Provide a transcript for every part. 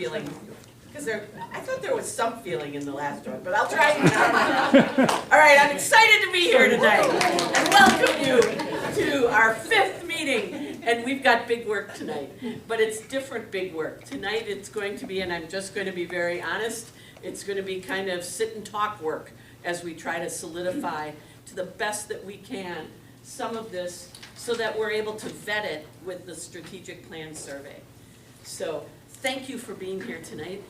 feeling, because I thought there was some feeling in the last one, but I'll try now. All right, I'm excited to be here tonight and welcome you to our 5th meeting. And we've got big work tonight, but it's different big work. Tonight it's going to be, and I'm just going to be very honest, it's going to be kind of sit and talk work as we try to solidify to the best that we can some of this so that we're able to vet it with the strategic plan survey. So thank you for being here tonight.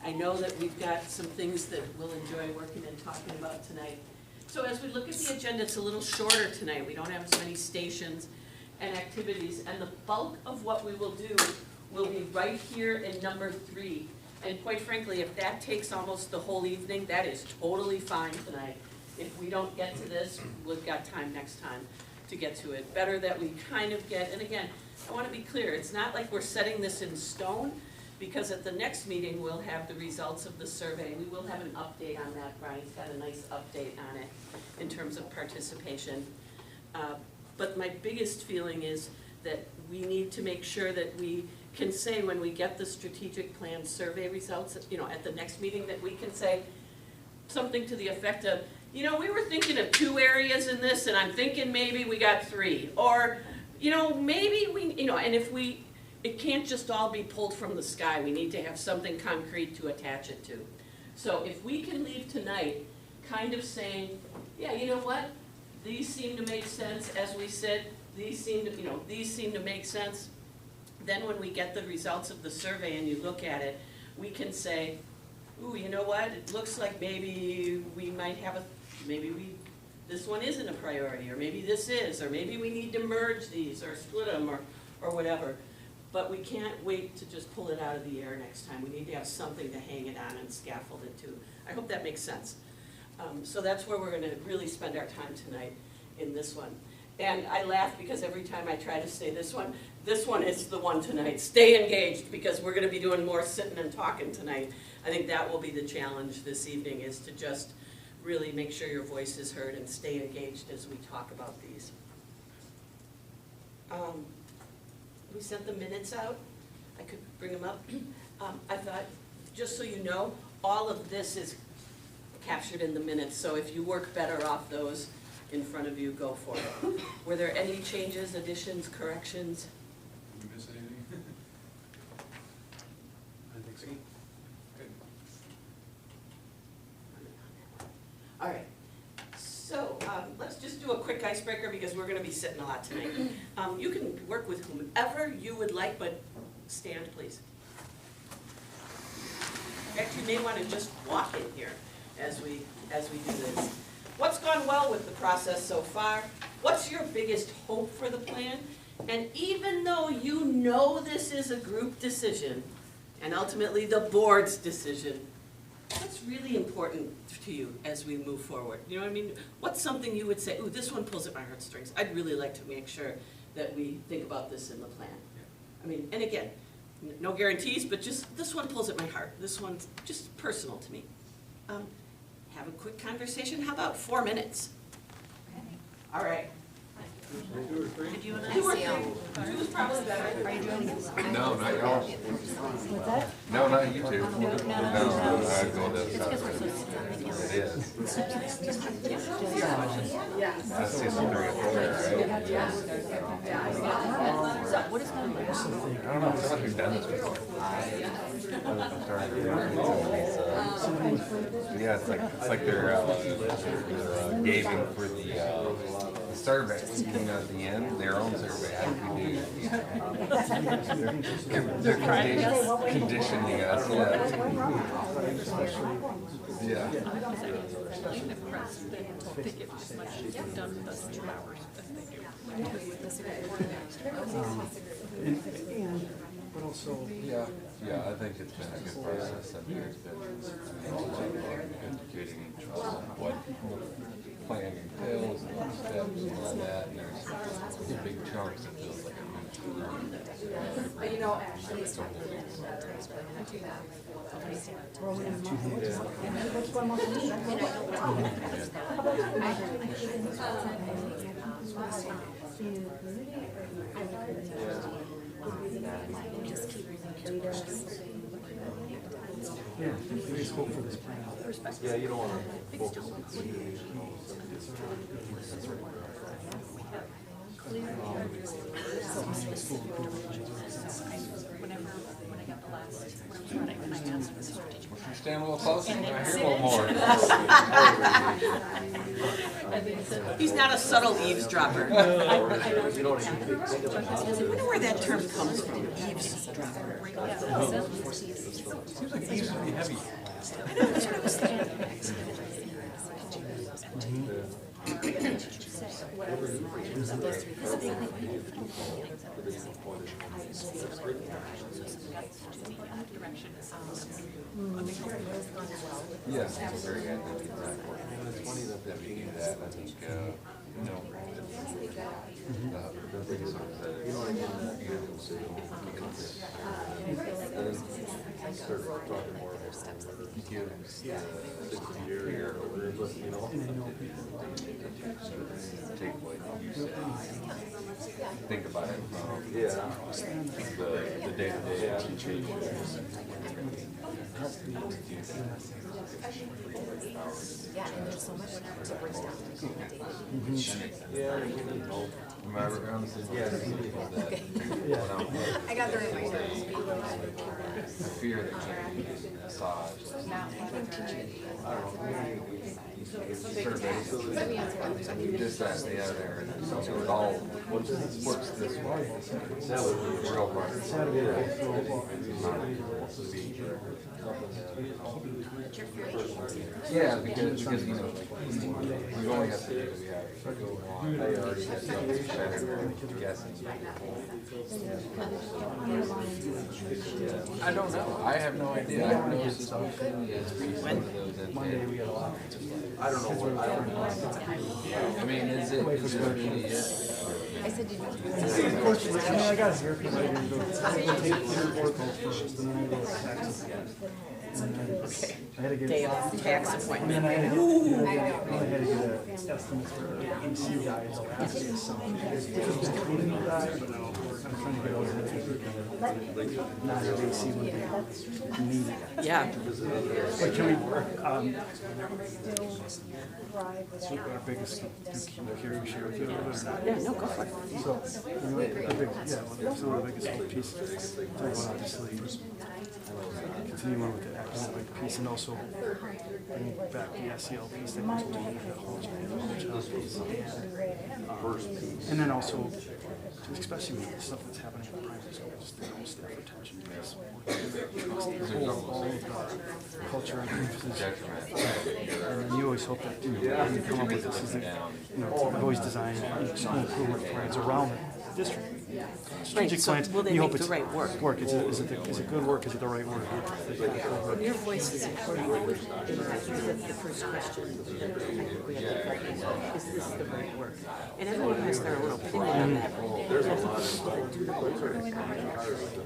I know that we've got some things that we'll enjoy working and talking about tonight. So as we look at the agenda, it's a little shorter tonight. We don't have as many stations and activities, and the bulk of what we will do will be right here in number 3. And quite frankly, if that takes almost the whole evening, that is totally fine tonight. If we don't get to this, we've got time next time to get to it. Better that we kind of get, and again, I want to be clear, it's not like we're setting this in stone, because at the next meeting, we'll have the results of the survey. We will have an update on that. Brian's got a nice update on it in terms of participation. But my biggest feeling is that we need to make sure that we can say when we get the strategic plan survey results, you know, at the next meeting, that we can say something to the effect of, you know, we were thinking of 2 areas in this, and I'm thinking maybe we got 3. Or, you know, maybe we, you know, and if we, it can't just all be pulled from the sky. We need to have something concrete to attach it to. So if we can leave tonight kind of saying, yeah, you know what? These seem to make sense, as we said, these seem to, you know, these seem to make sense. Then when we get the results of the survey and you look at it, we can say, ooh, you know what, it looks like maybe we might have a, this one isn't a priority, or maybe this is, or maybe we need to merge these, or split them, or whatever. But we can't wait to just pull it out of the air next time. We need to have something to hang it on and scaffold it to. I hope that makes sense. So that's where we're going to really spend our time tonight in this one. And I laugh because every time I try to say this one is the one tonight. Stay engaged, because we're going to be doing more sitting and talking tonight. I think that will be the challenge this evening, is to just really make sure your voice is heard and stay engaged as we talk about these. We sent the minutes out. I could bring them up. I thought, just so you know, all of this is captured in the minutes, so if you work better off those in front of you, go for it. Were there any changes, additions, corrections? Did we miss anything? I think so. Good. All right. So let's just do a quick icebreaker, because we're going to be sitting a lot tonight. You can work with whomever you would like, but stand, please. In fact, you may want to just walk in here as we do this. What's gone well with the process so far? What's your biggest hope for the plan? And even though you know this is a group decision, and ultimately the board's decision, what's really important to you as we move forward? You know what I mean? What's something you would say, ooh, this one pulls at my heartstrings. I'd really like to make sure that we think about this in the plan. I mean, and again, no guarantees, but just this one pulls at my heart. This one's just personal to me. Have a quick conversation. How about 4 minutes? All right. 2 or 3? Did you and I 2 or see 3. 2 is probably better. Are you doing this? No, not y'all. What's that? No, not you two. No, I go this It's because we're so It is. Yeah. I see some 3 up there, right? What is going on? I don't know, I feel like we've done this before. I'm sorry. Yeah, it's like they're gaming for the survey, you know, at the end, their own survey, how do we do? They're conditioning us, yeah. I'm impressed that they get as much done in those 2 hours as they do. But also, Yeah, I think it's been a good process. I think it's been educating each other on what plan entails and what steps and all that. And there's big chunks that feels like a huge. But you know, actually, Yeah, they spoke for this plan. Yeah, you don't wanna focus on When I got the last, when I was running, and I asked for the strategic plan. stand a little closer, I hear a little more. And they said, He's not a subtle eavesdropper. I don't I wonder where that term comes from, eavesdropper. Seems like these would be heavy. I know, that's what I was thinking. Yes, it's a very good. It's funny that we do that, I think, you know, the biggest sort of that, you know, start talking more about steps that we give the 60-year, you know, take what you say, think about it from the day-to-day teaching. Yeah, and there's so much to break down. Remember, honestly, I got the reminder. I fear that can't be massaged. Surveys, just that, the other, so it all works this way. That would be a real part. Yeah, because you know, we've only got the data we have. So go on. I already had something better guessing. I don't know. I have no idea. I have no suspicion. It's one of those things. I don't know what. I mean, is it really it? I said, did you? I got it here because I didn't go. We'll take the oracle first, and then we'll go to taxes again. Okay. I had to get. Day off tax And appointment. then I had to get an estimate for AC guys last year, so. Because it was including the guys, but now I'm trying to get all that. Not have AC would be needed. Yeah. But can we, so our biggest, do you care if we share with you a little bit? Yeah, no, go for it. So, the biggest piece, so obviously, continue on with the academic piece and also bring back the SEL piece that was doing the whole child piece. And then also, especially with the stuff that's happening in the primary school, just the whole staff retention piece. All of the culture and emphasis. And you always hope that, when you come up with this, is that, I've always designed school improvement plans around the district. Strategic so plans, will they you hope make the it's right work? Is it good work? Is it the right work? Your voice is important. The first question that I think we have to practice is this the right work? And everyone has their own opinion on that. There's a lot of do the homework.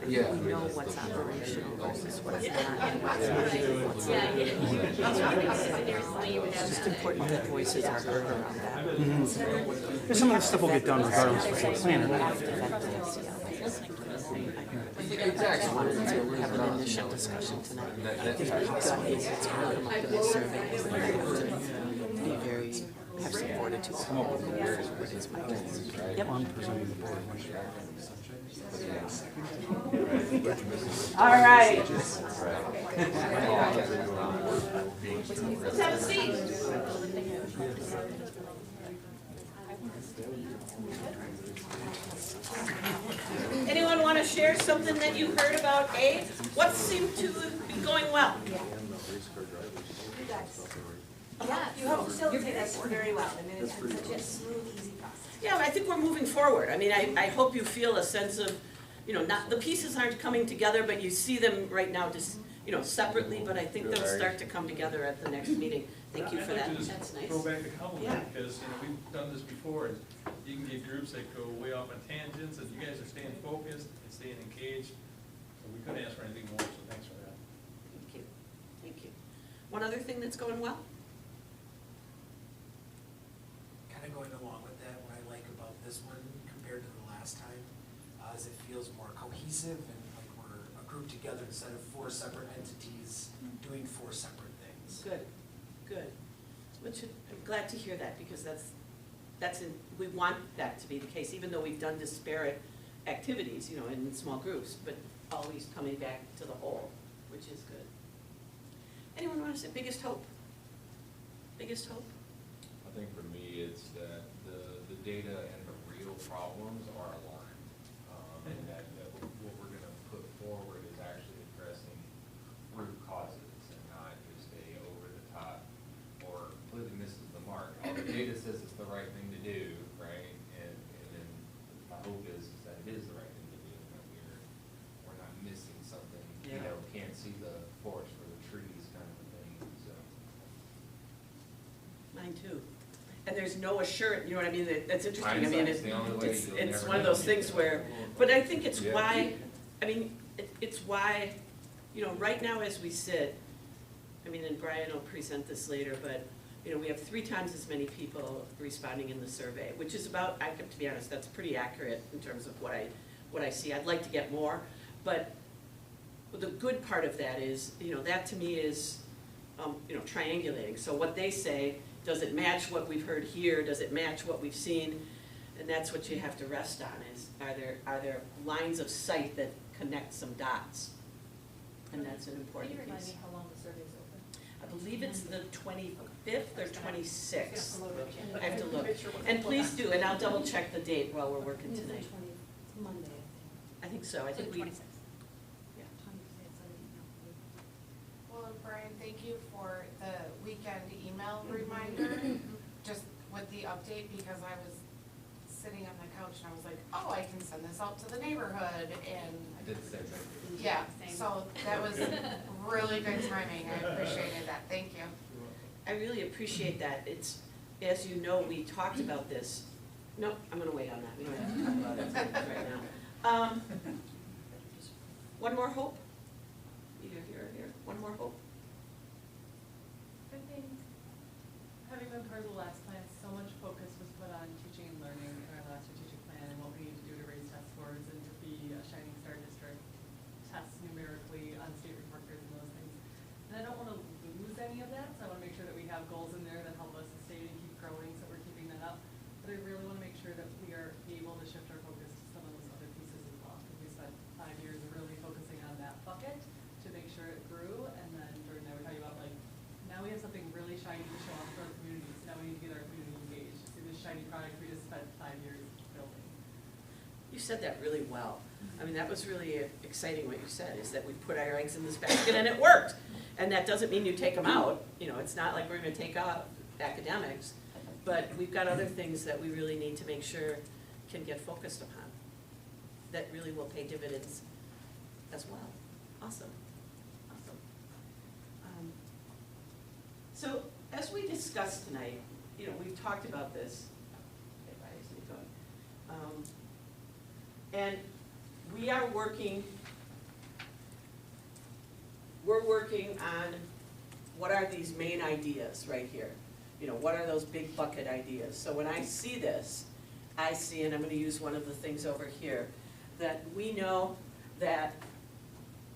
Yeah. We know what's operational versus what's not, and what's moving. It's just important that voices are heard around that. Some of the stuff will get done regardless of the plan or not. Exactly. I wanted to have an initial discussion tonight. If you've got it's going to come up in the survey, we're going to have to be very, have some fortitude. Is my guess. Yep. I'm presenting the board. All right. Let's have a seat. Anyone want to share something that you heard about A? What seemed to be going well? Yeah, you help facilitate this very well. I mean, it's such a smooth, easy process. Yeah, I think we're moving forward. I mean, I hope you feel a sense of, not, the pieces aren't coming together, but you see them right now just, separately, but I think they'll start to come together at the next meeting. Thank you for that. That's nice. Go back to compliment, Yeah. because we've done this before, and you can get groups that go way off on tangents, and you guys are staying focused and staying engaged. So we couldn't ask for anything more, so thanks for that. Thank you. Thank you. One other thing that's going well? Kind of going along with that, what I like about this one compared to the last time is it feels more cohesive and like we're a group together instead of 4 separate entities doing 4 separate things. Good, good. Which, I'm glad to hear that, because we want that to be the case, even though we've done disparate activities, you know, in small groups, but always coming back to the whole, which is good. Anyone want to say biggest hope? Biggest hope? I think for me, it's that the data and the real problems are aligned. And that what we're gonna put forward is actually addressing root causes and not just a over the top or completely misses the mark. The data says it's the right thing to do, right? And then my hope is that it is the right thing to do, and that we're not missing something, you know, can't see the forest for the trees kind of a thing, so. Mine too. And there's no assurance, you know what I mean, that's interesting, I mean, Hindsight's the only way, you'll it's never one of know. those things where, but I think it's Yeah. why, I mean, it's why, you know, right now as we sit, I mean, and Brian will present this later, but, you know, we have 3 times as many people responding in the survey, which is about, I have to be honest, that's pretty accurate in terms of what I see. I'd like to get more, but the good part of that is, you know, that to me is, you know, triangulating. So what they say, does it match what we've heard here? Does it match what we've seen? And that's what you have to rest on is, are there lines of sight that connect some dots? And that's an important Can you remind piece. me how long the survey's open? I believe it's the 25th or 26th. Yeah. I have to look. And please do, and I'll double check the date while we're working It's the tonight. 20th, Monday, I think so, I think we, yeah. Well, and Brian, thank you for the weekend email reminder, just with the update, because I was sitting on my couch and I was like, oh, I can send this out to the neighborhood, and, I did the same thing. yeah, so that was really good timing, I appreciated that, thank you. I really appreciate that. It's, as you know, we talked about this. No, I'm gonna wait on that. We don't have to talk about it right now. One more hope? Either here or here. One more hope? I think, having been part of the last plan, so much focus was put on teaching and learning in our last strategic plan and what we need to do to raise test scores and to be a shining star district, test numerically on state report cards and those things. And I don't wanna lose any of that, so I wanna make sure that we have goals in there that help us sustain and keep growing, so we're keeping that up. But I really wanna make sure that we are able to shift our focus to some of those other pieces as well, because we spent 5 years really focusing on that bucket to make sure it grew, and then Jordan and I were talking about like, now we have something really shiny to show off to our communities, now we need to get our community engaged, see this shiny product we just spent 5 years building. You said that really well. I mean, that was really exciting what you said, is that we put our eggs in this basket and it worked. And that doesn't mean you take them out, you know, it's not like we're gonna take out academics, but we've got other things that we really need to make sure can get focused upon, that really will pay dividends as well. Awesome, awesome. So as we discussed tonight, you know, we've talked about this. Okay, bye, is it going? And we are working, we're working on what are these main ideas right here? You know, what are those big bucket ideas? So when I see this, I see, and I'm gonna use one of the things over here, that we know that,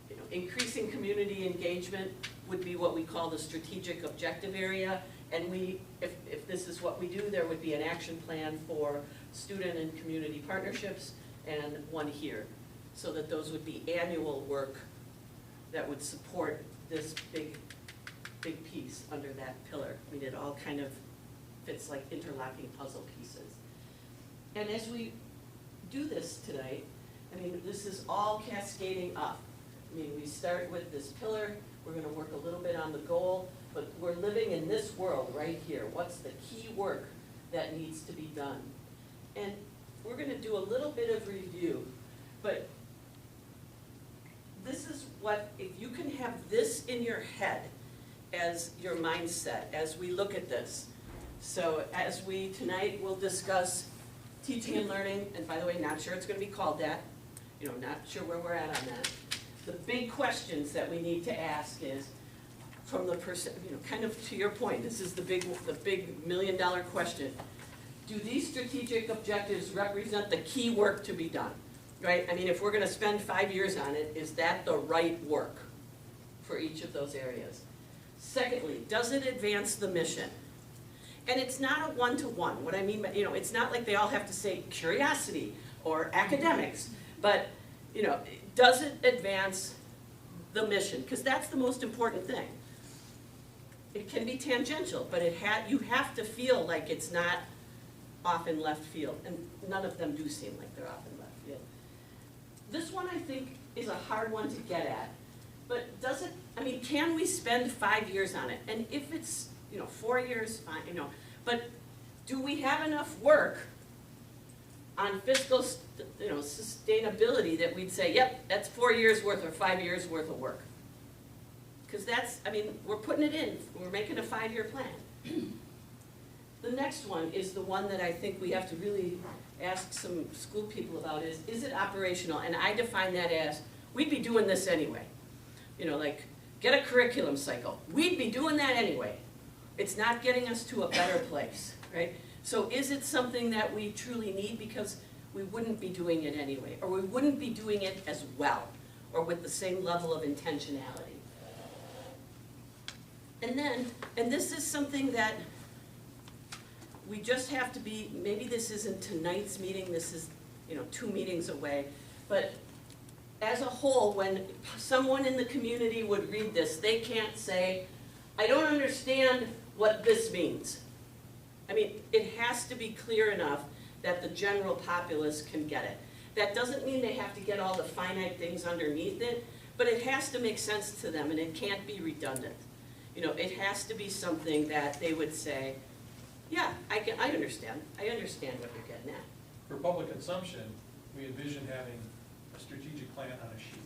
you know, increasing community engagement would be what we call the strategic objective area. And we, if this is what we do, there would be an action plan for student and community partnerships and one here. So that those would be annual work that would support this big piece under that pillar. I mean, it all kind of fits like interlocking puzzle pieces. And as we do this tonight, I mean, this is all cascading up. I mean, we start with this pillar, we're gonna work a little bit on the goal, but we're living in this world right here. What's the key work that needs to be done? And we're gonna do a little bit of review, but this is what, if you can have this in your head as your mindset, as we look at this. So as we tonight will discuss teaching and learning, and by the way, not sure it's gonna be called that, you know, not sure where we're at on that. The big questions that we need to ask is, from the you know, kind of to your point, this is the big $1 million question. Do these strategic objectives represent the key work to be done? Right? I mean, if we're gonna spend 5 years on it, is that the right work for each of those areas. Secondly, does it advance the mission? And it's not a one-to-one. What I mean by, it's not like they all have to say curiosity or academics, but, does it advance the mission? Because that's the most important thing. It can be tangential, but you have to feel like it's not off in left field, and none of them do seem like they're off in left field. This one I think is a hard one to get at, but can we spend 5 years on it? And if it's, 4 years, fine, but do we have enough work on fiscal, sustainability that we'd say, yep, that's 4 years worth or 5 years worth of work? Because we're putting it in, we're making a 5-year plan. The next one is the one that I think we have to really ask some school people about is it operational? And I define that as, we'd be doing this anyway. Like, get a curriculum cycle. We'd be doing that anyway. It's not getting us to a better place, right? So is it something that we truly need because we wouldn't be doing it anyway, or we wouldn't be doing it as well, or with the same level of intentionality? And this is something that we just have to be, maybe this isn't tonight's meeting, this is, 2 meetings away, but as a whole, when someone in the community would read this, they can't say, I don't understand what this means. It has to be clear enough that the general populace can get it. That doesn't mean they have to get all the finite things underneath it, but it has to make sense to them, and it can't be redundant. It has to be something that they would say, yeah, I understand what you're getting at. For public consumption, we envision having a strategic plan on a sheet.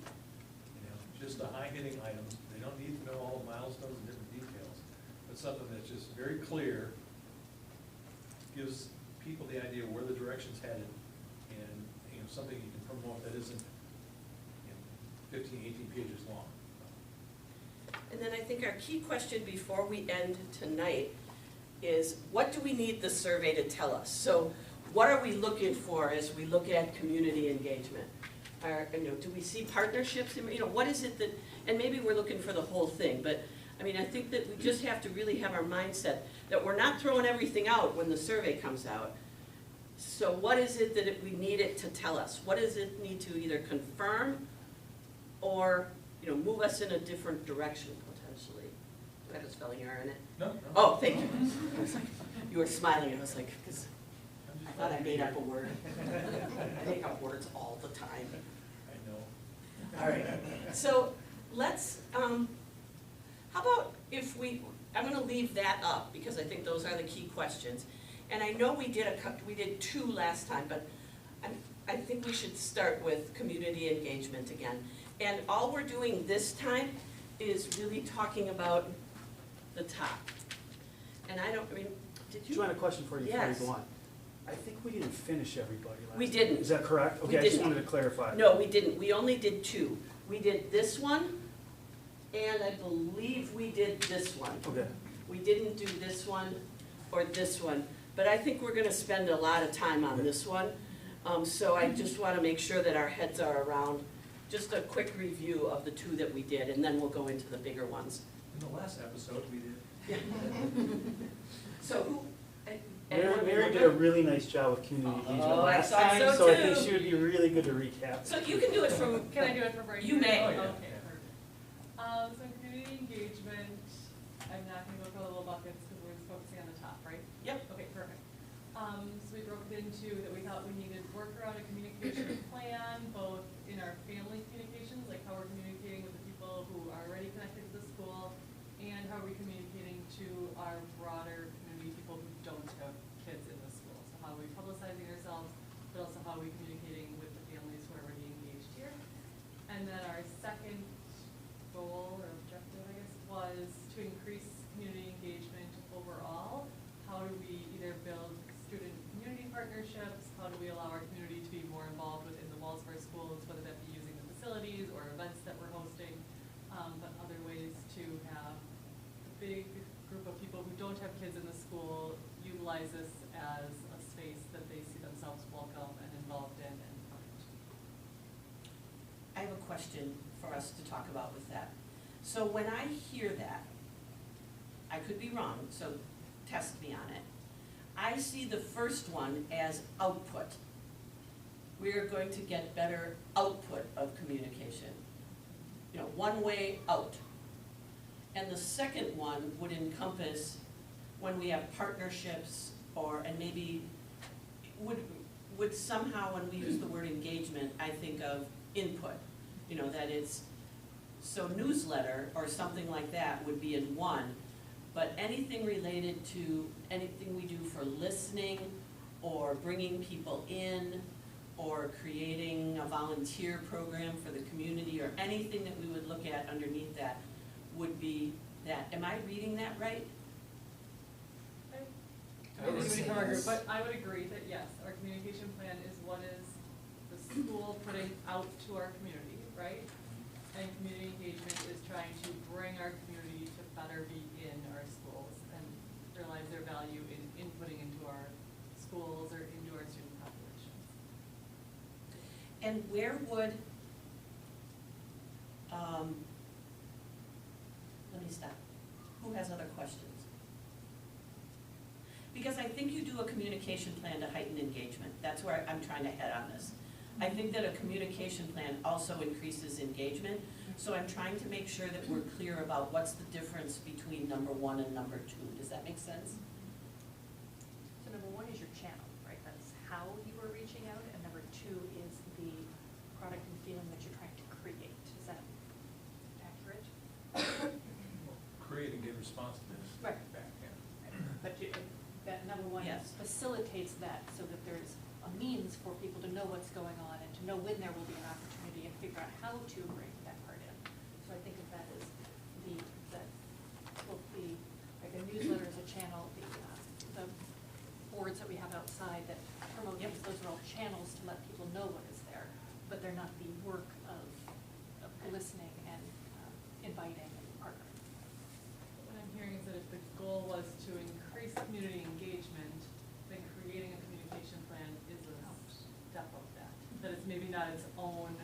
Just the high-hitting items. They don't need to know all the milestones and different details, but something that's just very clear, gives people the idea where the direction's headed, and something you can promote that isn't 15, 18 pages long. And then I think our key question before we end tonight is, what do we need the survey to tell us? So what are we looking for as we look at community engagement? Do we see partnerships? What is it that, and maybe we're looking for the whole thing, but I think that we just have to really have our mindset that we're not throwing everything out when the survey comes out. So what is it that we need it to tell us? What does it need to either confirm or, move us in a different direction potentially? Do I have a spelling error in it? No. Oh, thank you. I was like, you were smiling, I was like, because I thought I made up a word. I make up words all the time. I know. All right, so let's, how about if I'm gonna leave that up, because I think those are the key questions. And I know we did 2 last time, but I think we should start with community engagement again. And all we're doing this time is really talking about the top. And did you? Joanne, a question for you before you Yes. go on. I think we didn't finish everybody last We time. didn't. Is that correct? We Okay, I just didn't. wanted to clarify. No, we didn't. We only did 2. We did this one, and I believe we did this one. Okay. We didn't do this one or this one, but I think we're gonna spend a lot of time on this one. So I just wanna make sure that our heads are around just a quick review of the 2 that we did, and then we'll go into the bigger ones. In the last episode, we did. Yeah. So who? Mary did a really nice job with community engagement Oh, I last thought time, so so I think too. she would be really good to recap. So you can do it from. Can I do it for Brady? You may. Oh, yeah. Okay, perfect. So community engagement, I'm not gonna go for the little buckets because we're just focusing on the top, right? Yep. Okay, perfect. So we broke it into that we thought we needed work around a communication plan, both in our family communications, like how we're communicating with the people who are already connected to the school, and how we're communicating to our broader community, people who don't have kids in the school. So how are we publicizing ourselves, but also how are we communicating with the families who are already engaged here. And then our second goal or objective, I guess, was to increase community engagement overall. How do we either build student-community partnerships? How do we allow our community to be more involved within the walls of our schools, whether that be using the facilities or events that we're hosting, but other ways to have a big group of people who don't have kids in the school utilize this as a space that they see themselves welcome and involved in and part. I have a question for us to talk about with that. So when I hear that, I could be wrong, so test me on it. I see the first one as output. We are going to get better output of communication. You know, one way out. And the second one would encompass when we have partnerships and maybe would somehow, when we use the word engagement, I think of input. You know, that it's, so newsletter or something like that would be in one, but anything related to anything we do for listening or bringing people in or creating a volunteer program for the community or anything that we would look at underneath that would be that. Am I reading that right? I would agree from our group, but I would agree that yes, our communication plan is what is the school putting out to our community, right? And community engagement is trying to bring our community to better be in our schools and realize their value in inputting into our schools or into our student populations. And where would, let me stop. Who has other questions? Because I think you do a communication plan to heighten engagement. That's where I'm trying to head on this. I think that a communication plan also increases engagement, so I'm trying to make sure that we're clear about what's the difference between number one and number two. Does that make sense? So number one is your channel, right? That's how you are reaching out, and number two is the product and feeling that you're trying to create. Is that accurate? Create and get responsiveness Right. back, yeah. But that number one Yes. facilitates that so that there's a means for people to know what's going on and to know when there will be an opportunity and figure out how to bring that part in. So I think of that as both like a newsletter as a channel, the boards that we have outside that promote these, those are all channels to let people know what is there, but they're not the work of listening and inviting and partnering. What I'm hearing is that if the goal was to increase community engagement, then creating a communication plan is a step of that. That it's maybe not its own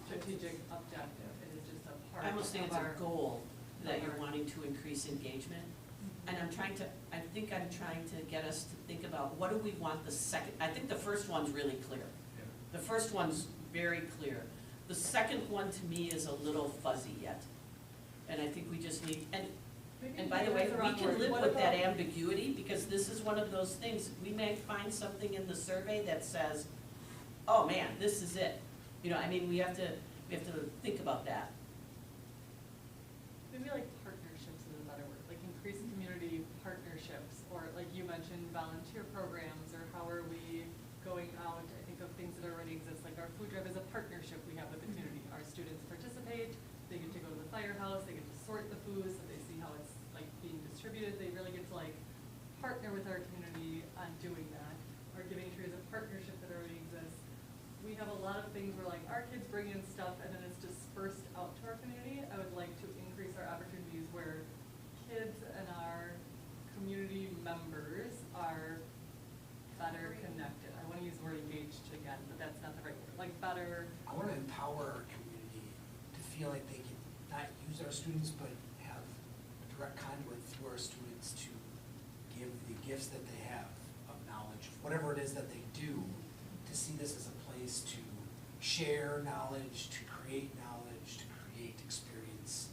strategic objective, it is just a part I almost think of it's our. a goal that you're wanting to increase engagement. And I think I'm trying to get us to think about what do we want the second, I think the first one's really clear. Yeah. The first one's very clear. The second one to me is a little fuzzy yet. And I think we just need, and by the way, we can live with that ambiguity because this is one of those things, we may find something in the survey that says, oh man, this is it. You know, I mean, we have to think about that. Maybe like partnerships is a better word, like increasing community partnerships, or like you mentioned, volunteer programs, or how are we going out, I think of things that already exist, like our food drive is a partnership we have with the community. Our students participate, they get to go to the firehouse, they get to sort the food, so they see how it's like being distributed, they really get to like partner with our community on doing that. Our Giving Tree is a partnership that already exists. We have a lot of things where like our kids bring in stuff and then it's dispersed out to our community. I would like to increase our opportunities where kids and our community members are better connected. I want to use the word engaged again, but that's not the right word. Like better. I want to empower our community to feel like they can not use our students, but have a direct conduit through our students to give the gifts that they have of knowledge, whatever it is that they do, to see this as a place to share knowledge, to create knowledge, to create experience.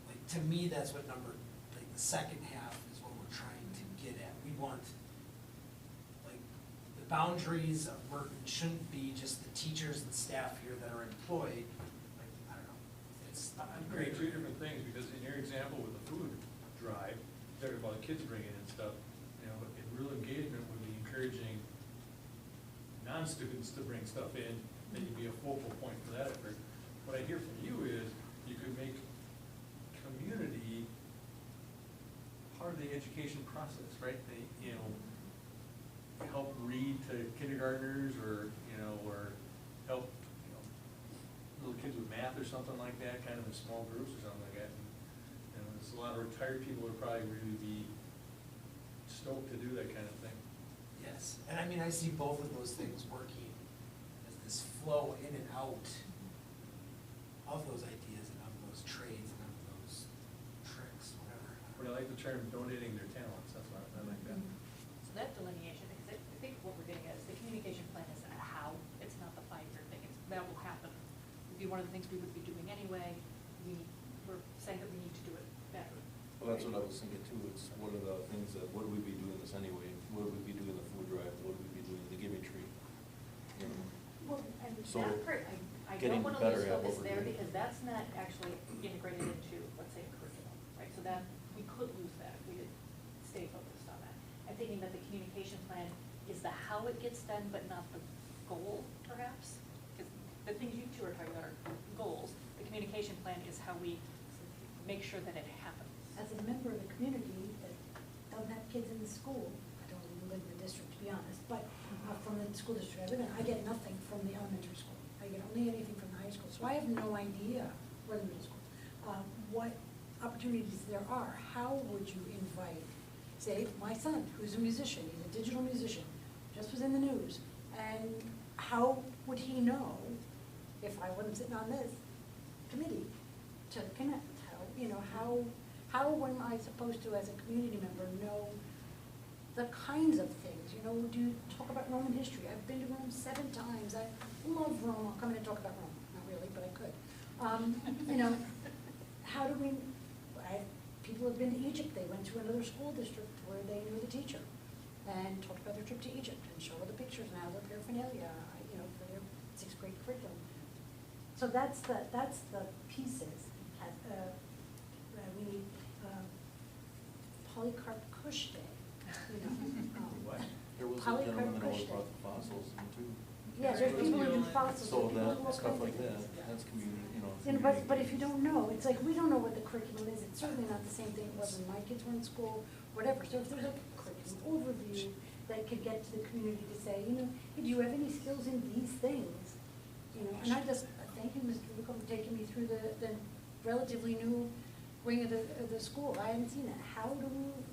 Like, to me, that's what the second half is what we're trying to get at. We want, like, the boundaries of Merton shouldn't be just the teachers and staff here that are employed. Like, I don't know, I'm bringing two different things, because in your example with the food drive, talking about kids bringing in stuff, you know, but real engagement would be encouraging non-students to bring stuff in, that you'd be a focal point for that effort. What I hear from you is, you could make community part of the education process, right? They, you know, help read to kindergartners, or, you know, or help, you know, little kids with math or something like that, kind of in small groups or something like that. And, you know, there's a lot of retired people who would probably really be stoked to do that kind of thing. Yes, and I mean, I see both of those things working as this flow in and out of those ideas and of those trades and of like the term donating their talents, that's what I like that. So that delineation, because I think what we're getting at is the communication plan is a how, it's not the 5-year thing, that will happen. It'd be one of the things we would be doing anyway, we're saying that we need to do it better. Well, that's what I was thinking too, it's one of the things that, would we be doing this anyway? Would we be doing the food drive? Would we be doing the giving tree? You know? Well, and So, that part, I getting don't wanna better lose at what focus we're there, doing. because that's not actually integrated into, let's say, a curriculum, right? So that, we could lose that if we didn't stay focused on that. I'm thinking that the communication plan is the how it gets done, but not the goal, perhaps? Because the things you two are talking about are goals. The communication plan is how we make sure that it happens. As a member of the community that doesn't have kids in the school, I don't even live in the district, to be honest, but from the school district I live in, I get nothing from the elementary school. I get only anything from the high school, so I have no idea, or the middle school, what opportunities there are. How would you invite, say, my son, who's a musician, he's a digital musician, just was in the news, and how would he know if I wasn't sitting on this committee to connect? How am I supposed to, as a community member, know the kinds of things? You know, do you talk about Roman history? I've been to Rome 7 times. I love Rome. I'll come in and talk about Rome. Not really, but I could. You know, how do we, people have been to Egypt. They went to another school district where they knew the teacher and talked about their trip to Egypt and showed her the pictures and how their paraphernalia, you know, for their 6th grade curriculum. So that's the pieces. We need Polycarp Kush Day, you know. What? There was a Polycarp gentleman that always Kush Day. brought the fossils in too. Yeah, there's people who do fossils. So people that, who do all stuff kinds of like that, things. that's community, you know. You know, but if you don't know, it's like, we don't know what the curriculum is. It's certainly not the same thing it was when my kids were in school, whatever. So if there's a curriculum overview that could get to the community to say, you know, hey, do you have any skills in these things? You know, and I just thank you, Mr. Rucco, for taking me through the relatively new wing of the school. I haven't seen that. How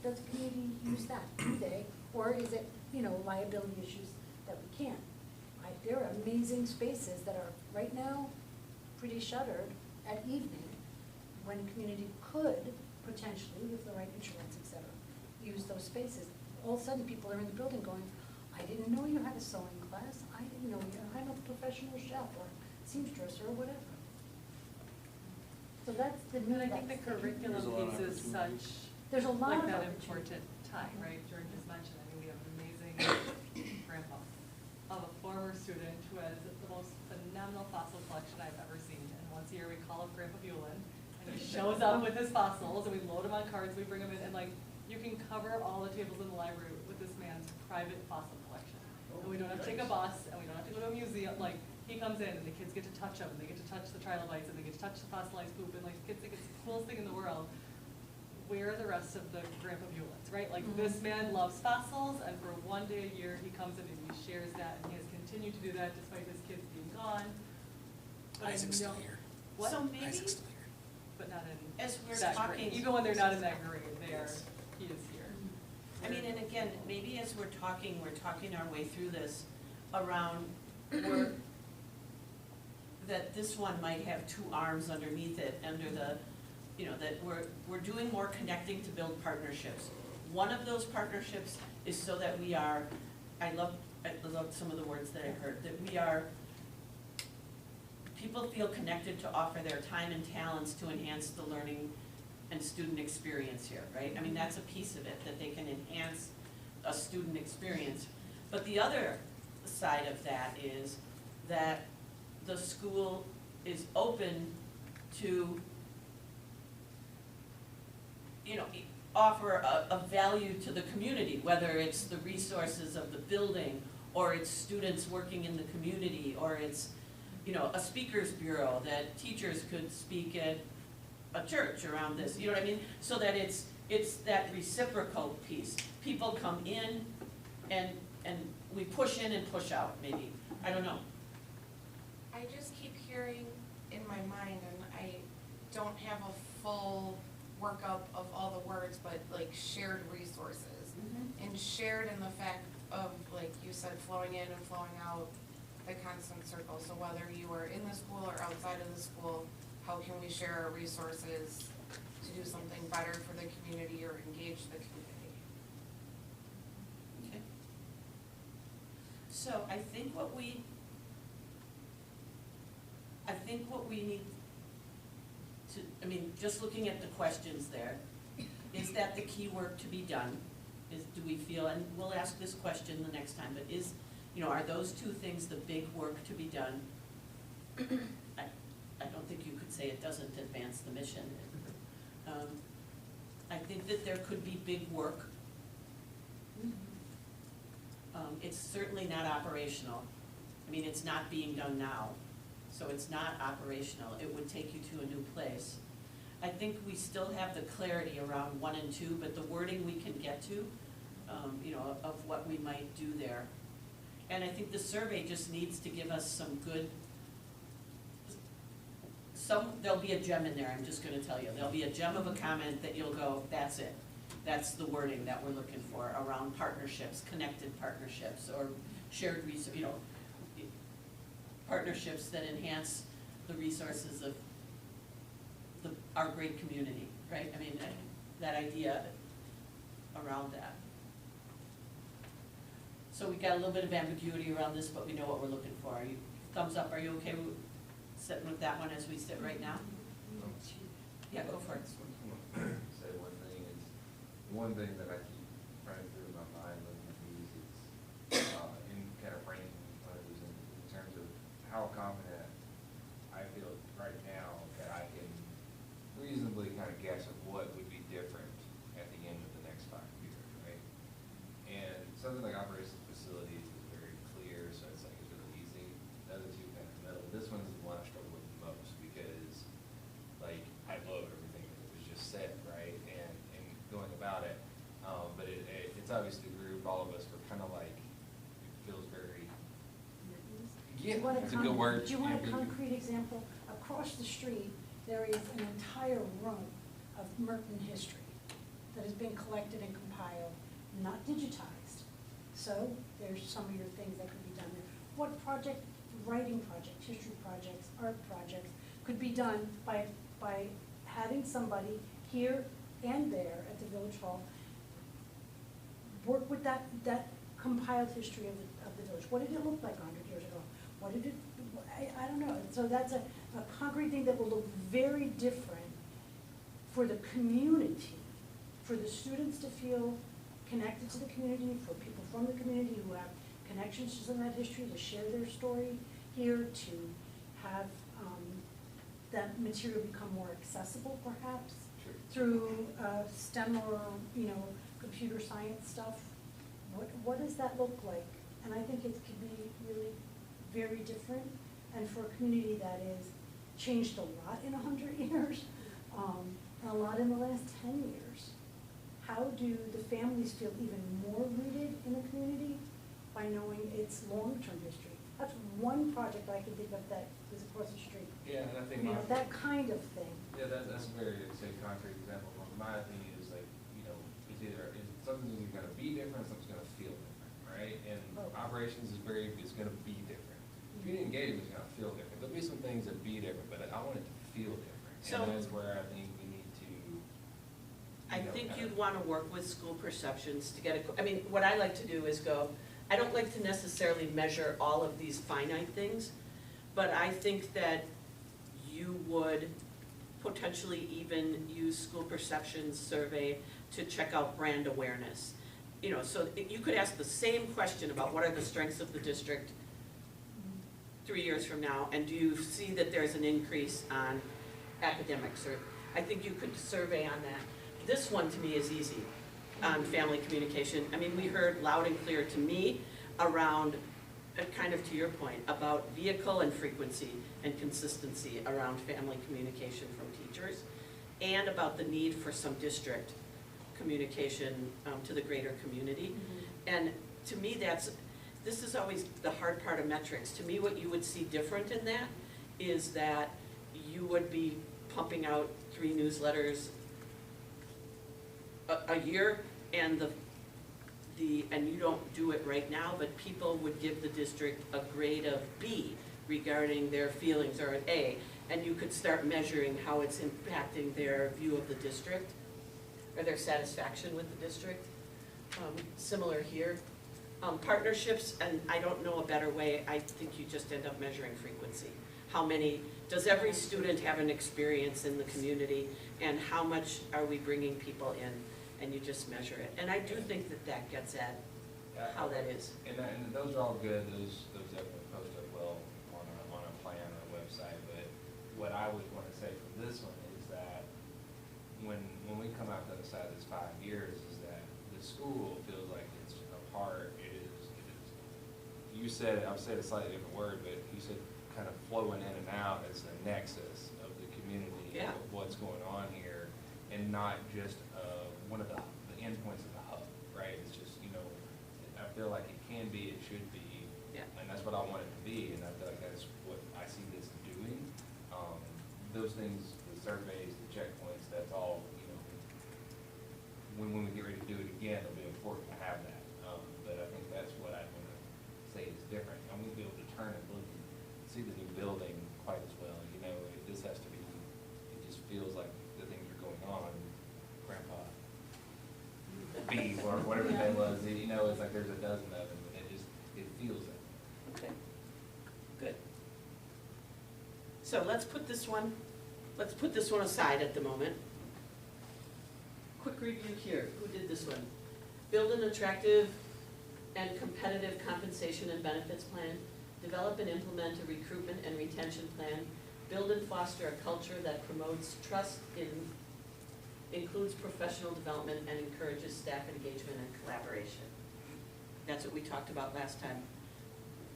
does the community use that? Do they? Or is it, you know, liability issues that we can't? There are amazing spaces that are right now pretty shuttered at evening, when community could potentially, with the right insurance, et cetera, use those spaces. All of a sudden, people are in the building going, I didn't know you had a sewing class. I didn't know I'm a professional chef or seamstress or whatever. So that's the And I need. think the curriculum There's a lot of piece is opportunities. such, There's a lot like of that opportunity. important time, right? Jordan just mentioned, I mean, we have an amazing grandpa of a former student who has the most phenomenal fossil collection I've ever seen. And once a year, we call up Grandpa Buellin, and he shows up with his fossils, and we load them on cards, we bring them in, and like, you can cover all the tables in the library with this man's private fossil collection. And we don't have to take a bus, and we don't have to go to a museum, like, he comes in, and the kids get to touch them, and they get to touch the trilobites, and they get to touch the fossilized poop, and like, kids think it's the coolest thing in the world. Where are the rest of the Grandpa Buellins, right? Like, this man loves fossils, and for one day a year, he comes in and he shares that, and he has continued to do that despite his kids being gone. But I Isaac's still know- here. What? So maybe, Isaac's still here. But not in as we're that talking. grade. Even when they're not in that grade, they are, he is here. I mean, and again, maybe as we're talking our way through this around where, that this one might have 2 arms underneath it, under the, you know, that we're doing more connecting to build partnerships. One of those partnerships is so that we are, I love some of the words that I heard, that we are, people feel connected to offer their time and talents to enhance the learning and student experience here, right? I mean, that's a piece of it, that they can enhance a student experience. But the other side of that is that the school is open to, you know, offer a value to the community, whether it's the resources of the building, or it's students working in the community, or it's, you know, a speakers bureau that teachers could speak at a church around this, you know what I mean? So that it's that reciprocal piece. People come in and we push in and push out, maybe. I don't know. I just keep hearing in my mind, and I don't have a full workup of all the words, but like shared resources. And shared in the fact of, like you said, flowing in and flowing out, the constant circle. So whether you are in the school or outside of the school, how can we share our resources to do something better for the community or engage the community. Okay. So I think what we need to, I mean, just looking at the questions there, is that the key work to be done? Do we feel, and we'll ask this question the next time, but are those two things the big work to be done? I don't think you could say it doesn't advance the mission. I think that there could be big work. It's certainly not operational. I mean, it's not being done now, so it's not operational. It would take you to a new place. I think we still have the clarity around 1 and 2, but the wording we can get to, of what we might do there. And I think the survey just needs to give us some good, there'll be a gem in there, I'm just gonna tell you. There'll be a gem of a comment that you'll go, that's it. That's the wording that we're looking for around partnerships, connected partnerships, or shared resource, partnerships that enhance the resources of our great community, right? I mean, that idea around that. So we got a little bit of ambiguity around this, but we know what we're looking for. Are you, thumbs up, are you okay with sitting with that one as we sit right now? Yeah, go for it. Say one thing that I keep running through my mind looking at these is, in kind of ranking those in terms of how confident I feel right now that I can reasonably kind of guess of what would be different at the end of the next 5 years, right? And something like operations facilities is very clear, so it's really easy. The other two kind of middle. This one's the one I struggle with the most because, I love everything that was just said, right? And going about it, but it's obviously the group, all of us were kind of it feels very. Yeah, it's a good word. Do you want a concrete example? Across the street, there is an entire room of Merton history that has been collected and compiled, not digitized. So there's some of your things that could be done there. What project, writing projects, history projects, art projects could be done by having somebody here and there at the Village Hall work with that compiled history of the village. What did it look like 100 years ago? What did it, I don't know. So that's a concrete thing that will look very different for the community, for the students to feel connected to the community, for people from the community who have connections to that history, to share their story here, to have that material become more accessible perhaps through STEM or, computer science stuff. What does that look like? And I think it could be really very different, and for a community that is changed a lot in 100 years, and a lot in the last 10 years. How do the families feel even more rooted in the community by knowing its long-term history? That's one project I can think of that is across the street. Yeah, and I think that kind of thing. Yeah, that's a very, concrete example. My opinion is it's either, something's either gonna be different, or something's gonna feel different, right? And operations is gonna be different. Community engagement is gonna feel different. There'll be some things that be different, but I want it to feel different. So- And that's where I think we need to. I think you'd want to work with school perceptions to get what I like to do is go, I don't like to necessarily measure all of these finite things, but I think that you would potentially even use school perceptions survey to check out brand awareness. So you could ask the same question about what are the strengths of the district 3 years from now, and do you see that there's an increase on academics? Or I think you could survey on that. This one to me is easy on family communication. We heard loud and clear to me around, kind of to your point, about vehicle and frequency and consistency around family communication from teachers, and about the need for some district communication to the greater community. And to me, this is always the hard part of metrics. To me, what you would see different in that is that you would be pumping out 3 newsletters a year, and and you don't do it right now, but people would give the district a grade of B regarding their feelings, or an A, and you could start measuring how it's impacting their view of the district. or their satisfaction with the district. Similar here. Partnerships, and I don't know a better way, I think you just end up measuring frequency. How many, does every student have an experience in the community, and how much are we bringing people in, and you just measure it. And I do think that that gets at how that is. And those are all good, those definitely post up well on a plan or a website, but what I would want to say for this one is that when we come out the other side of this 5 years, is that the school feels like it's a part, it is, you said, I've said a slightly different word, but you said kind of flowing in and out as the nexus of the community, Yeah. of what's going on here, and not just one of the endpoints of the hub, right? It's just, I feel like it can be, it should be, Yeah. and that's what I want it to be, and I feel like that's what I see this doing. Those things, the surveys, the checkpoints, that's all, when we get ready to do it again, it'll be important to have that. But I think that's what I want to say is different. I won't be able to turn and look and see the new building quite as well. This has to be, it just feels like the things are going on. Grandpa B or whatever his name was, it's like there's a dozen of them, and it feels it. Okay, good. So let's put this one aside at the moment. Quick review here, who did this one? Build an attractive and competitive compensation and benefits plan, develop and implement a recruitment and retention plan, build and foster a culture that promotes trust includes professional development and encourages staff engagement and collaboration. That's what we talked about last time.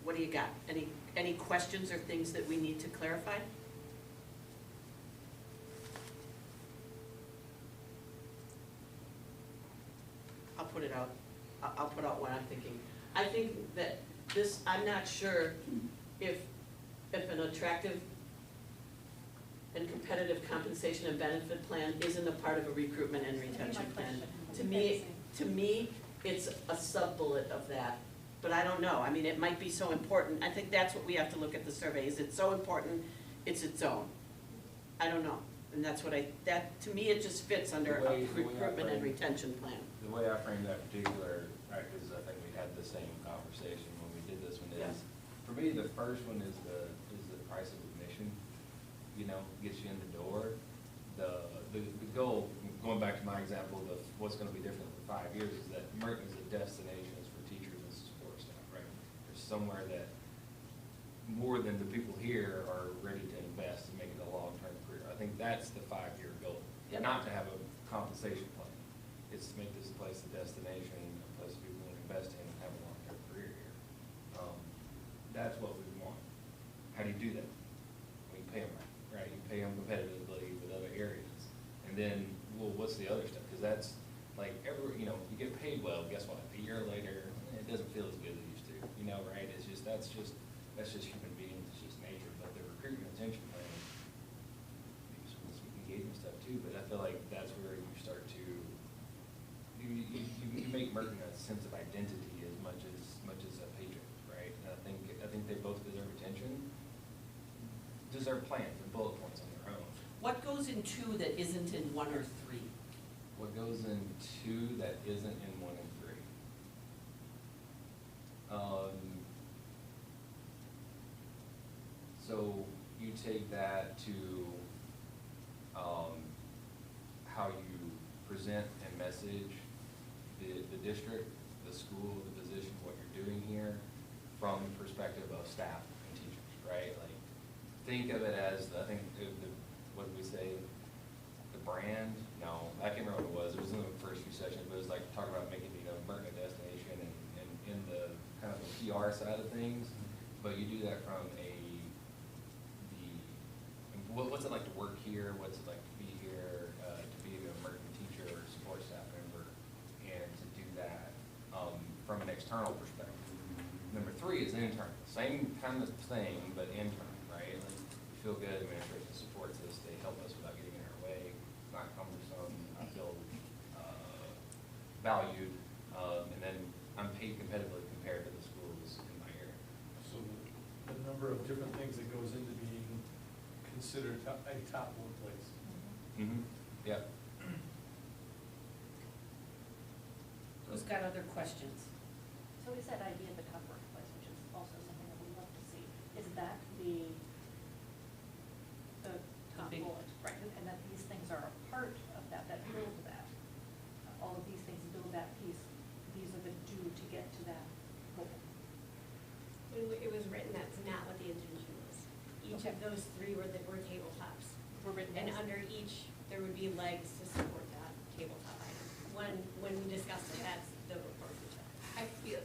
What do you got? Any questions or things that we need to clarify? I'll put it out. I'll put out what I'm thinking. I think that this, I'm not sure if an attractive and competitive compensation and benefit plan isn't a part of a recruitment and retention plan. To me, it's a sub-bullet of that, but I don't know. I mean, it might be so important. I think that's what we have to look at the survey. Is it so important, it's its own? I don't know. And that's what to me, it just fits under a recruitment and retention plan. The way I frame that particular, right, because I think we had the same conversation when we did this one, is, for me, the first one is the price of admission, gets you in the door. The goal, going back to my example of what's gonna be different in 5 years, is that Merton is a destination for teachers and support staff, right? There's somewhere that more than the people here are ready to invest and make it a long-term career. I think that's the 5-year goal, not to have a compensation plan. It's to make this place a destination, a place people want to invest in and have a long-term career here. That's what we want. How do you do that? We pay them right? You pay them competitively with other areas. And then, well, what's the other stuff? Because that's like you get paid well, guess what? A year later, it doesn't feel as good as it used to, right? It's just, that's just human beings, it's just nature. But the recruitment retention plan, some engagement stuff too, but I feel like that's where you start to, you make Merton a sense of identity as much as a patron, right? And I think they both deserve attention, deserve plans and bullet points on their own. What goes in 2 that isn't in 1 or 3? What goes in 2 that isn't in 1 and 3? So you take that to how you present and message the district, the school, the position, what you're doing here, from the perspective of staff and teachers, right? Like, think of it as, I think, what did we say? The brand? No, I can't remember what it was. It was in the first few sessions, but it was like talking about making, Merton a destination and in the kind of the PR side of things. But you do that from what's it like to work here? What's it like to be here, to be a Merton teacher or support staff member, and to do that from an external perspective. Number 3 is internal. Same kind of thing, but internal, right? Like, we feel good, administration supports us, they help us without getting in our way, it's not cumbersome, I feel valued, and then I'm paid competitively compared to the schools in my area. So the number of different things that goes into being considered a top workplace. Mm-hmm. Yeah. Who's got other questions? So is that idea of the top workplace, which is also something that we love to see, is that the top big- bullet, right? And that these things are a part of that, that build that. All of these things build that piece. These are the due to get to that goal. It was written, that's not what the intention was. Each of those three were tabletops. Were written And as- under each, there would be legs to support that tabletop item. When we discussed it, that's the report we took. I feel,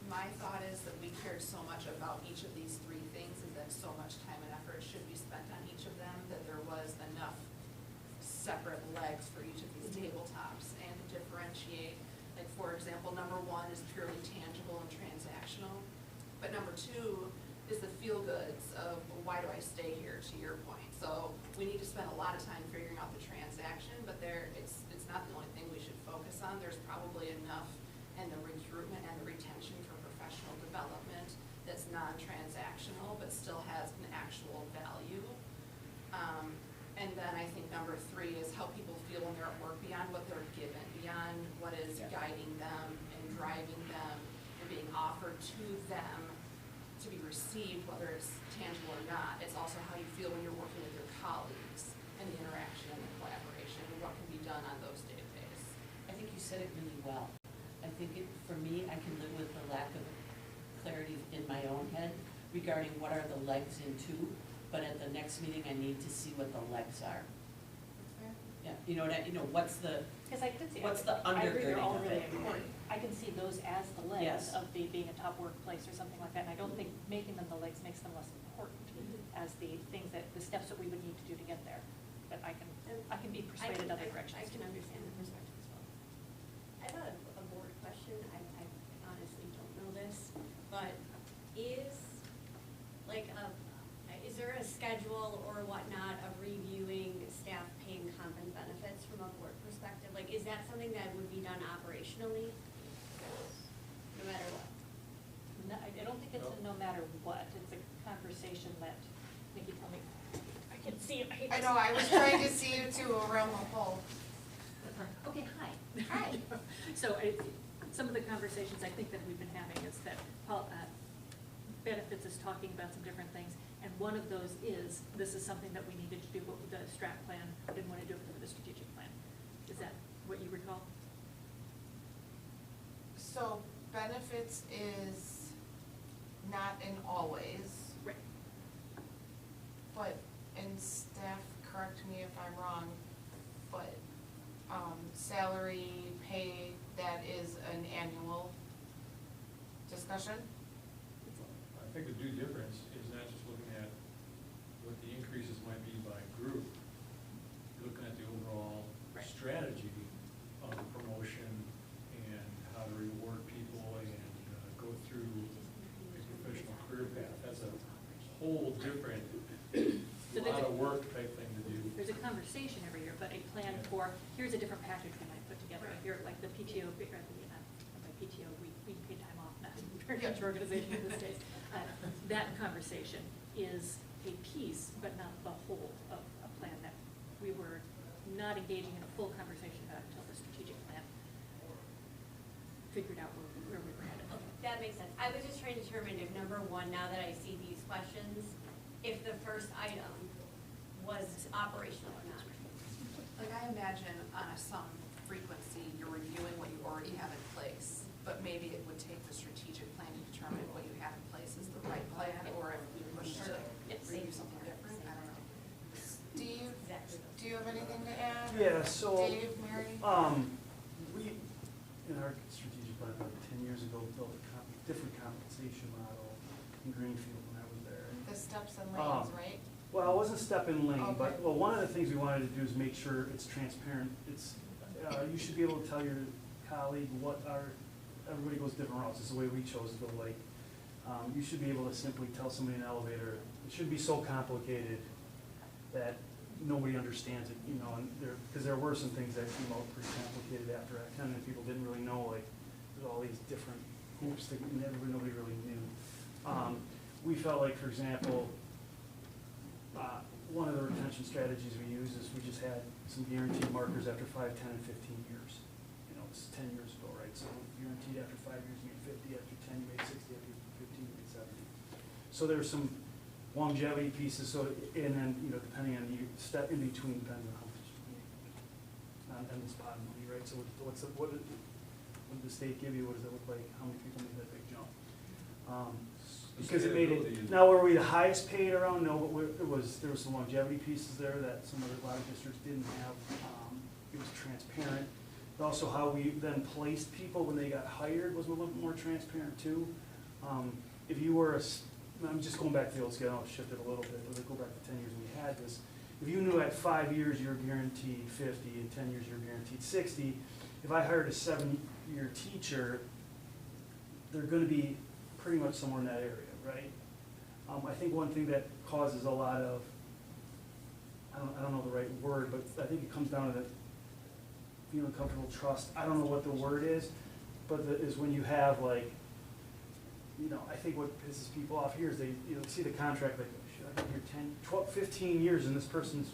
my thought is that we cared so much about each of these three things, and that so much time and effort should be spent on each of them, that there was enough separate legs for each of these tabletops, and to differentiate, like, for example, number one is purely tangible and transactional, but number two is the feel goods of why do I stay here, to your point. So we need to spend a lot of time figuring out the transaction, but it's not the only thing we should focus on. There's probably enough in the recruitment and the retention for professional development that's non-transactional, but still has an actual value. And then I think number three is how people feel when they're at work beyond what they're given, beyond what is guiding them and driving them and being offered to them to be received, whether it's tangible or not. It's also how you feel when you're working with your colleagues and the interaction and the collaboration and what can be done on those day-to-days. I think you said it really well. I think for me, I can live with the lack of clarity in my own head regarding what are the legs into, but at the next meeting, I need to see what the legs are. Yeah, you know what's the, Because I could see. what's the I agree, they're all undergirding of really it? important. I can see those as the legs Yes. of being a top workplace or something like that, and I don't think making them the legs makes them less important as the things the steps that we would need to do to get there. But I can be persuaded other directions. I can understand the perspective as well. I have a board question, I honestly don't know this, but is there a schedule or whatnot of reviewing staff pay and comp and benefits from a board perspective? Like, is that something that would be done operationally, no matter what? No, I don't think it's a no matter what, it's a conversation that, Nikki, tell me, I can see it. I know, I was trying to see you two around the hole. Okay, hi. Hi. So some of the conversations I think that we've been having is that benefits is talking about some different things, and one of those is, this is something that we needed to do with the strat plan, didn't want to do it for the strategic plan. Is that what you recall? So benefits is not in always, Right. but in staff, correct me if I'm wrong, but salary, pay, that is an annual discussion? I think the due difference is not just looking at what the increases might be by group, you're looking at the overall Right. strategy of promotion and how to reward people and go through a professional career path. That's a whole different, So there's lot a- of work type thing to do. There's a conversation every year, but a plan Yeah. for, here's a different package we might put together. Here, like the PTO, by PTO, we pay time off, not parent organization in this case. That conversation is a piece, but not the whole of a plan that we were not engaging in a full conversation about until the strategic plan figured out where we were headed. That makes sense. I was just trying to determine if number one, now that I see these questions, if the first item was operational or not. Like, I imagine on some frequency, you're reviewing what you already have in place, but maybe it would take the strategic plan to determine if what you have in place is the right plan, or if we push to review something different, I don't know. Steve, do you have anything to add? Yeah, so, Dave, Mary? we, in our strategic plan, about 10 years ago, built a different compensation model in Greenfield when I was there. The steps and lanes, right? Well, it wasn't step in lane, but, Okay. well, one of the things we wanted to do is make sure it's transparent. It's, you should be able to tell your colleague everybody goes different routes. It's the way we chose to go, like, you should be able to simply tell somebody in an elevator, it shouldn't be so complicated that nobody understands it, and because there were some things that came out pretty complicated after that, and people didn't really know, like, there's all these different hoops that nobody really knew. We felt like, for example, one of the retention strategies we use is we just had some guaranteed markers after 5, 10, and 15 years. was 10 years ago, right? So guaranteed after 5 years you made 50, after 10 you made 60, after 15 you made 70. So there's some longevity pieces, so, and then, you know, depending on the step in between, depends on how much, on this pot of money, right? So what did the state give you, what does it look like, how many people made that big jump? Because it made it, now were we the highest paid around? No, but there was some longevity pieces there that a lot of districts didn't have. It was transparent. But also how we then placed people when they got hired was a little bit more transparent too. If you were I'm just going back to the old scale, I'll shift it a little bit, but go back to 10 years when we had this. If you knew at 5 years you were guaranteed 50 and 10 years you're guaranteed 60, if I hired a 7-year teacher, they're going to be pretty much somewhere in that area, right? I think one thing that causes a lot of, I don't know the right word, but I think it comes down to the feeling comfortable, trust. I don't know what the word is, but is when you have like, you know, I think what pisses people off here is they, you know, see the contract like, shit, I've been here 10, 12, 15 years and this person's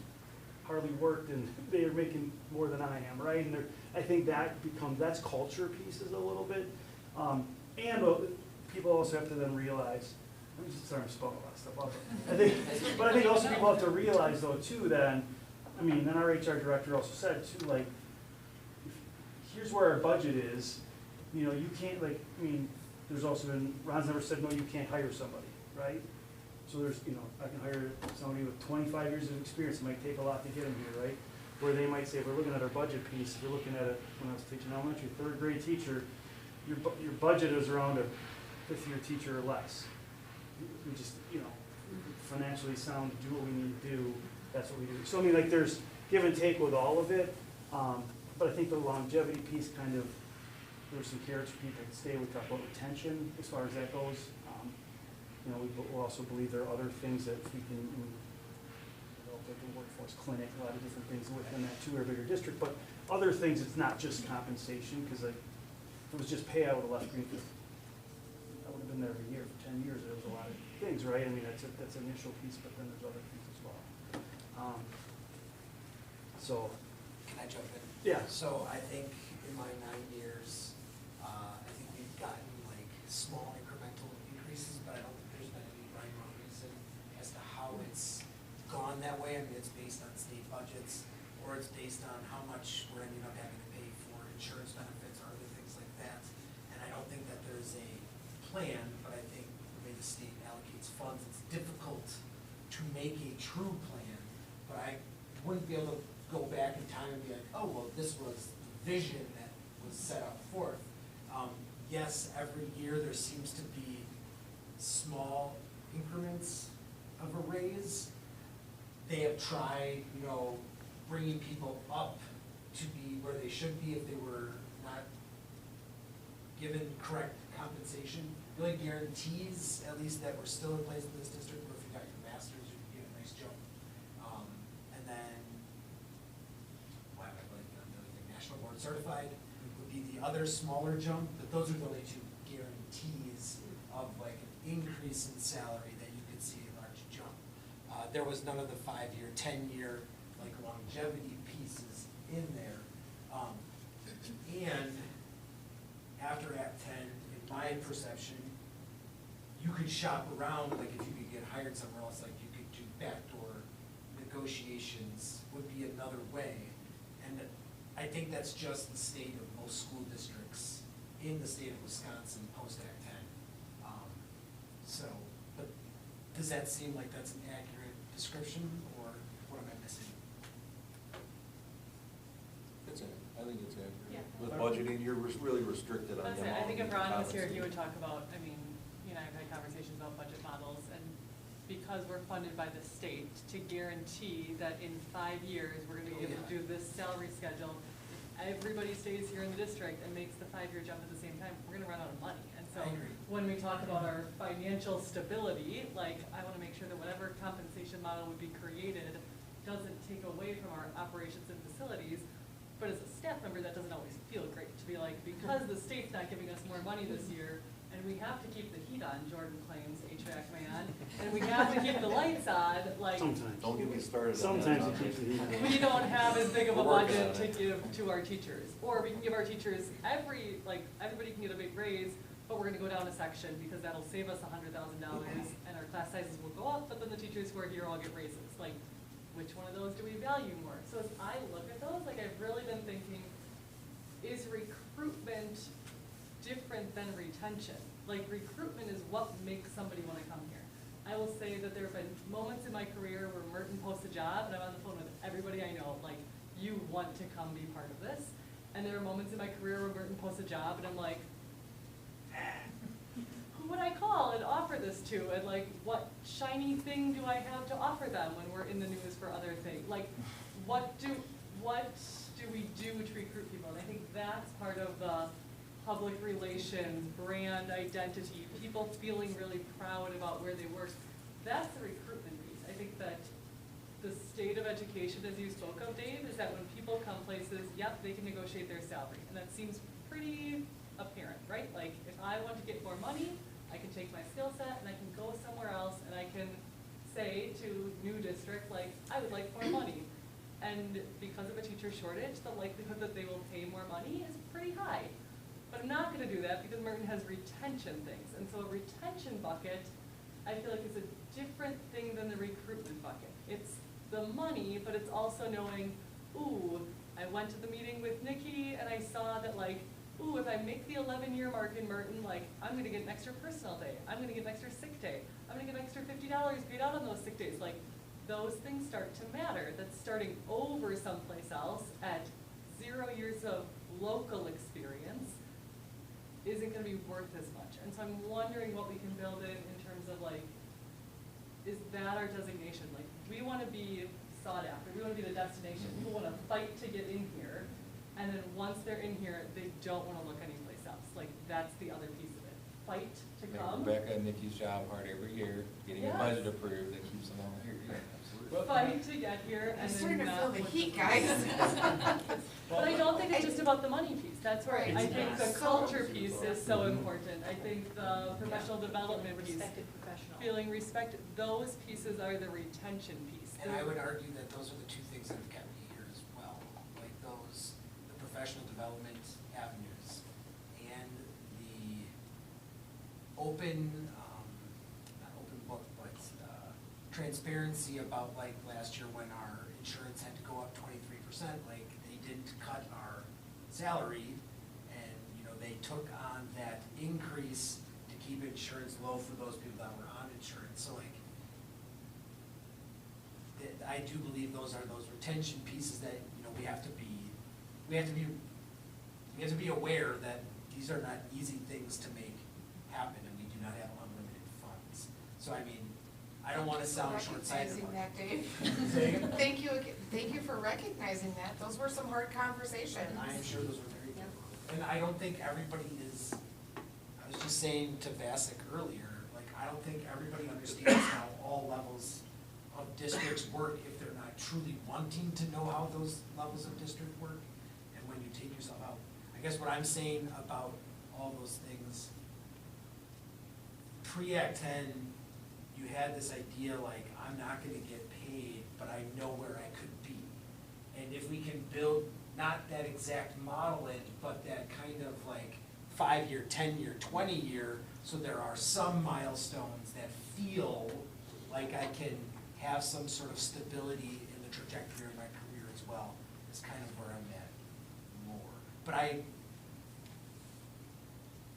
hardly worked and they are making more than I am, right? And I think that's culture pieces a little bit. And people also have to then realize, I'm just starting to spell a lot of stuff up. But I think also people have to realize though too that, I mean, then our HR director also said too, like, here's where our budget is, you know, you can't like, I mean, there's also been, Ron's never said, no, you can't hire somebody, right? So there's, you know, I can hire somebody with 25 years of experience, it might take a lot to get them here, right? Where they might say, if we're looking at our budget piece, if we're looking at it, when I was teaching elementary, 3rd grade teacher, your budget is around a 5th year teacher or less. We just, you know, financially sound, do what we need to do, that's what we do. So I mean, like there's give and take with all of it, but I think the longevity piece kind of, there's some carrots for people to stay. We talk about retention as far as that goes. You know, we also believe there are other things that if we can develop like a workforce clinic, a lot of different things within that too, or a bigger district. But other things, it's not just compensation, because like, if it was just pay, I would have left Greenfield. I would have been there every year for 10 years. There was a lot of things, right? I mean, that's an initial piece, but then there's other things as well. So. Can I jump in? Yeah. So I think in my 9 years, I think we've gotten like small incremental increases, but I don't think there's been any rhyme or reason as to how it's gone that way. I mean, it's based on state budgets, or it's based on how much we're ending up having to pay for insurance benefits or other things like that. And I don't think that there's a plan, but I think the way the state allocates funds, it's difficult to make a true plan. But I wouldn't be able to go back in time and be like, oh, well, this was the vision that was set up forth. Yes, every year there seems to be small increments of a raise. They have tried, you know, bringing people up to be where they should be if they were not given correct compensation. The only guarantees, at least that were still in place in this district, were if you got your master's, you could get a nice jump. And then, why am I blanking on the other thing? National Board Certified would be the other smaller jump, but those are the only two guarantees of like an increase in salary that you could see a large jump. There was none of the 5-year, 10-year like longevity pieces in there. And after Act 10, in my perception, you could shop around, like if you could get hired somewhere else, like you could do backdoor negotiations would be another way. And I think that's just the state of most school districts in the state of Wisconsin post-Act 10. So, but does that seem like that's an accurate description, or what am I missing? I think it's accurate. Yeah. With budgeting, you're really restricted on the amount. I think if you Ron was here, compensate. he would talk about, I mean, you and I have had conversations about budget models, and because we're funded by the state, to guarantee that in 5 years, we're gonna be able to do this salary schedule, everybody stays here in the district and makes the 5-year jump at the same time, we're gonna run out of money. And so, I agree. when we talk about our financial stability, like, I wanna make sure that whatever compensation model would be created doesn't take away from our operations and facilities. But as a staff member, that doesn't always feel great to be like, because the state's not giving us more money this year, and we have to keep the heat on, Jordan claims, HVAC man, and we have to keep the lights on, like, Sometimes. Don't get me started on that. Sometimes it keeps the heat on. we don't have as big of a We're working budget on to it. give to our teachers. Or we can give our teachers everybody can get a big raise, but we're gonna go down a section because that'll save us $100,000 and our class sizes will go up, but then the teachers who are here all get raises. Like, which one of those do we value more? So as I look at those, like I've really been thinking, is recruitment different than retention? Like recruitment is what makes somebody wanna come here. I will say that there have been moments in my career where Merton posts a job and I'm on the phone with everybody I know, like, you want to come be part of this. And there are moments in my career where Merton posts a job and I'm like, who would I call and offer this to? And like, what shiny thing do I have to offer them when we're in the news for other things? Like, what do we do to recruit people? And I think that's part of the public relations, brand identity, people feeling really proud about where they work. That's the recruitment piece. I think that the state of education, as you spoke of, Dave, is that when people come places, yep, they can negotiate their salary. And that seems pretty apparent, right? Like, if I want to get more money, I can take my skill set and I can go somewhere else and I can say to new district, like, I would like more money. And because of a teacher shortage, the likelihood that they will pay more money is pretty high. But I'm not gonna do that because Merton has retention things. And so a retention bucket, I feel like is a different thing than the recruitment bucket. It's the money, but it's also knowing, ooh, I went to the meeting with Nikki and I saw that like, ooh, if I make the 11-year mark in Merton, like, I'm gonna get an extra personal day. I'm gonna get an extra sick day. I'm gonna get an extra $50 paid out on those sick days. Like, those things start to matter. That's starting over someplace else at 0 years of local experience isn't gonna be worth as much. And so I'm wondering what we can build in terms of like, is that our designation? Like, we wanna be sought after, we wanna be the destination. People wanna fight to get in here, and then once they're in here, they don't wanna look anyplace else. Like, that's the other piece of it. Fight to Make come. Rebecca and Nikki's job hard every year, getting a Yes. budget approved that keeps them all here, yeah, absolutely. Fight to get here I'm and starting then to not. feel the look heat, anyplace guys. else. But I don't think it's just about the money piece, that's where I think the So- culture piece is so important. I think the professional development piece, Respected professional. feeling respected, those pieces are the retention piece. And I would argue that those are the two things that have kept me here as well, like those, the professional development avenues and the open, not open book, but transparency about like last year when our insurance had to go up 23%, like they didn't cut our salary and, you know, they took on that increase to keep insurance low for those people that were on insurance, so like, I do believe those are those retention pieces that, you know, we have to be aware that these are not easy things to make happen, and we do not have unlimited funds. So I mean, I don't wanna sound short-sighted. Recognizing that, Dave. Say again? Thank you for recognizing that. Those were some hard conversations. I am sure those were very difficult. And I don't think everybody is, I was just saying to Vasek earlier, like, I don't think everybody understands how all levels of districts work if they're not truly wanting to know how those levels of district work. And when you take yourself out, I guess what I'm saying about all those things, pre-Act 10, you had this idea like, I'm not gonna get paid, but I know where I could be. And if we can build, not that exact model in, but that kind of like 5-year, 10-year, 20-year, so there are some milestones that feel like I can have some sort of stability in the trajectory of my career as well, is kind of where I'm at more. But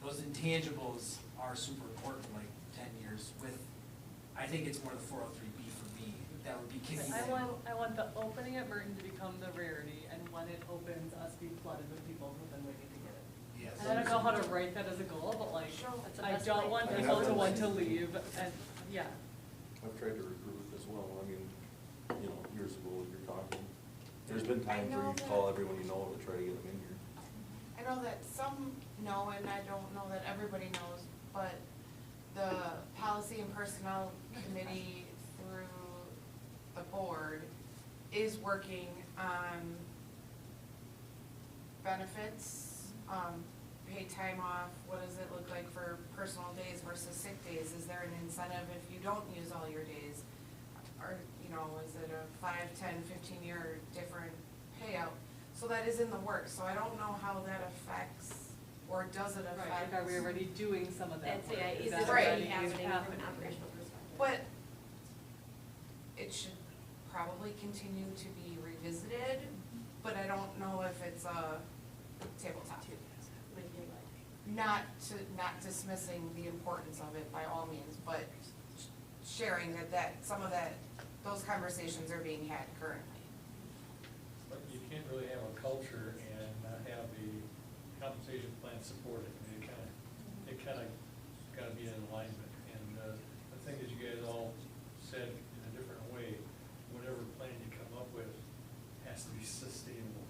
those intangibles are super important, like 10 years with, I think it's more the 403B for me, that would be kicking in. I want the opening at Merton to become the rarity, and when it opens, us be flooded with people who've been waiting to get it. Yes. And I don't know how to write that as a goal, but like, That's the I best don't way. want I people to have want to one. leave, and, yeah. I've tried to recruit as well, I mean, you know, years ago, you're talking, there's been times where know you that- call everyone you know to try to get them in here. I know that some know, and I don't know that everybody knows, but the Policy and Personnel Committee through the board is working on benefits, paid time off? What does it look like for personal days versus sick days? Is there an incentive if you don't use all your days? Or, you know, is it a 5, 10, 15-year different payout? So that is in the works, so I don't know how that affects, or does it affect? Right, like, are we already doing some of that That's, work? yeah, is that it Right. already already happening from an operational perspective? But it should probably continue to be revisited, but I don't know if it's a tabletop. Not dismissing the importance of it by all means, but sharing that some of those conversations are being had currently. But you can't really have a culture and not have a compensation plan supported. I mean, it kind of gotta be in alignment. And the thing that you guys all said in a different way, whatever plan you come up with has to be sustainable.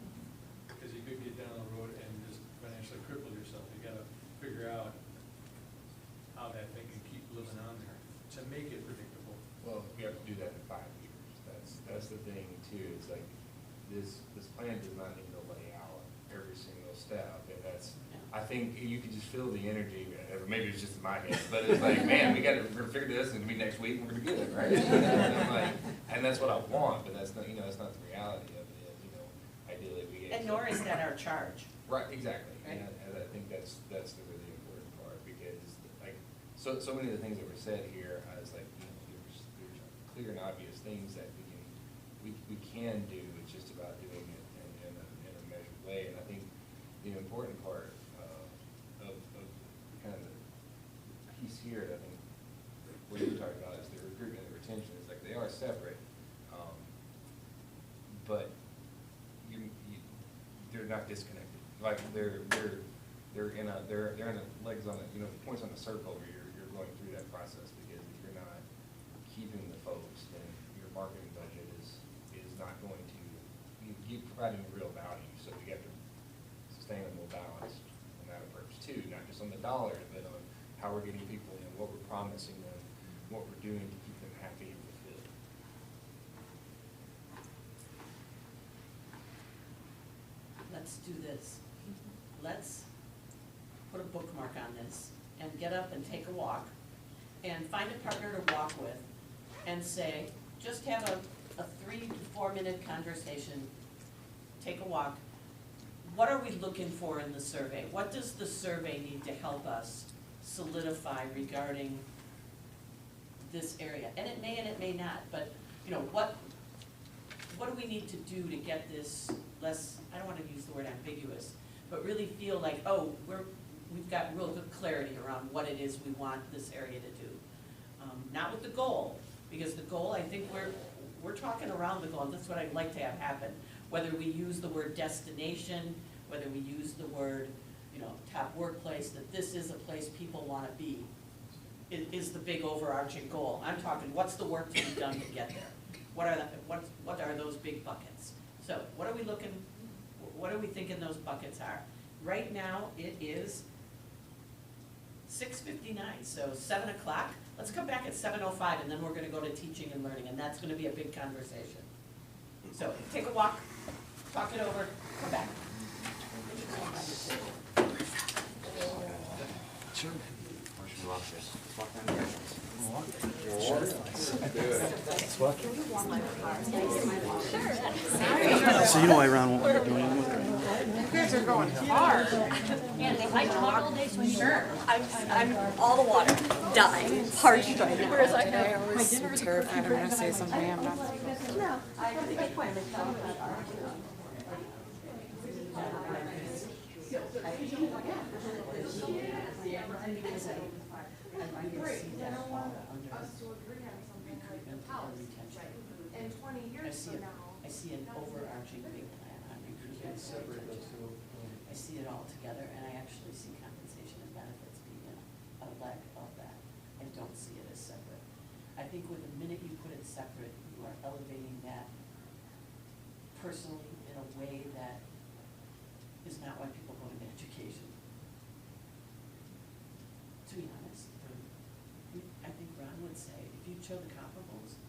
Because you could get down the road and just financially cripple yourself. You gotta figure out how that thing can keep living on there to make it predictable. Well, we have to do that in 5 years. That's the thing too, it's like, this plan does not need to lay out every single step, and I think you could just feel the energy, or maybe it's just in my head, but it's like, man, we're gonna figure this, and it'll be next week, and we're gonna be good, right? And I'm like, and that's what I want, but that's not, that's not the reality of it, ideally we get. And nor is that our charge. Right, exactly, Right. and I think that's the really important part, because like, so many of the things that were said here, I was like, there's clear and obvious things that we can do, it's just about doing it in a measured way, and I think the important part of kind of the piece here, I think, what you're talking about is the recruitment and retention, it's like they are separate, but they're not disconnected, like they're in a legs on a, points on a circle where you're going through that process, because if you're not keeping the folks, then your marketing budget is not going to, you providing real value, so you have to sustainable balance on that approach too, not just on the dollars, but on how we're getting people in, what we're promising them, what we're doing to keep them happy and fulfilled. Let's do this. Let's put a bookmark on this and get up and take a walk and find a partner to walk with and say, just have a 3 to 4 minute conversation, take a walk. What are we looking for in the survey? What does the survey need to help us solidify regarding this area? And it may not, but what do we need to do to get this less, I don't want to use the word ambiguous, but really feel like, oh, we've got real good clarity around what it is we want this area to do. Not with the goal, because the goal, I think we're talking around the goal, and that's what I'd like to have happen. Whether we use the word destination, whether we use the word, top workplace, that this is a place people want to be, is the big overarching goal. I'm talking, what's the work to be done to get there? What are those big buckets? So what are we thinking those buckets are? Right now, it is 6:59, so 7 o'clock. Let's come back at 7:05, and then we're gonna go to teaching and learning, and that's gonna be a big conversation. So take a walk, talk it over, come back. Sure. So you know why Ron won't be doing it with her? You guys are going hard. I talk all day, so sure. I'm all the water, dying, parched right now. Whereas I have my dinner. I'm terrified I'm gonna say something I'm not. No, I think I planned it. In 20 years from now. I see an overarching big plan on recruitment. I see it all together, and I actually see compensation and benefits being a leg of that. I don't see it as separate. I think with the minute you put it separate, you are elevating that personally in a way that is not why people go into education. To be honest, I think Ron would say, if you show the comparables,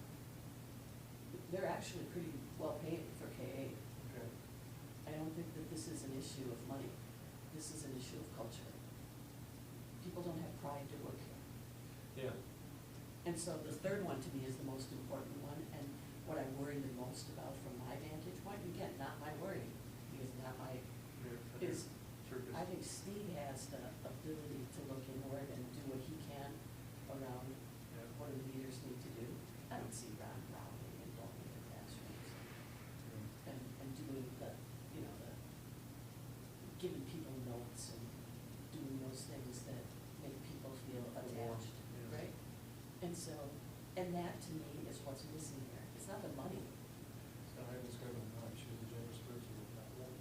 they're actually pretty well paid for K-8. I don't think that this is an issue of money. This is an issue of culture. And so the third one to me is the most important one, and what I worry the most about from my vantage point, again, not my worry, because not my, is, I think Steve has the ability to look inward and do what he can around what the leaders need to do. I don't see Ron rounding and going into classrooms and doing the, you know, the, giving people notes and doing those things that make people feel attached, right? And so, and that to me is what's missing here. It's not the money. It's not how I describe it, no, she's a generous person, not one.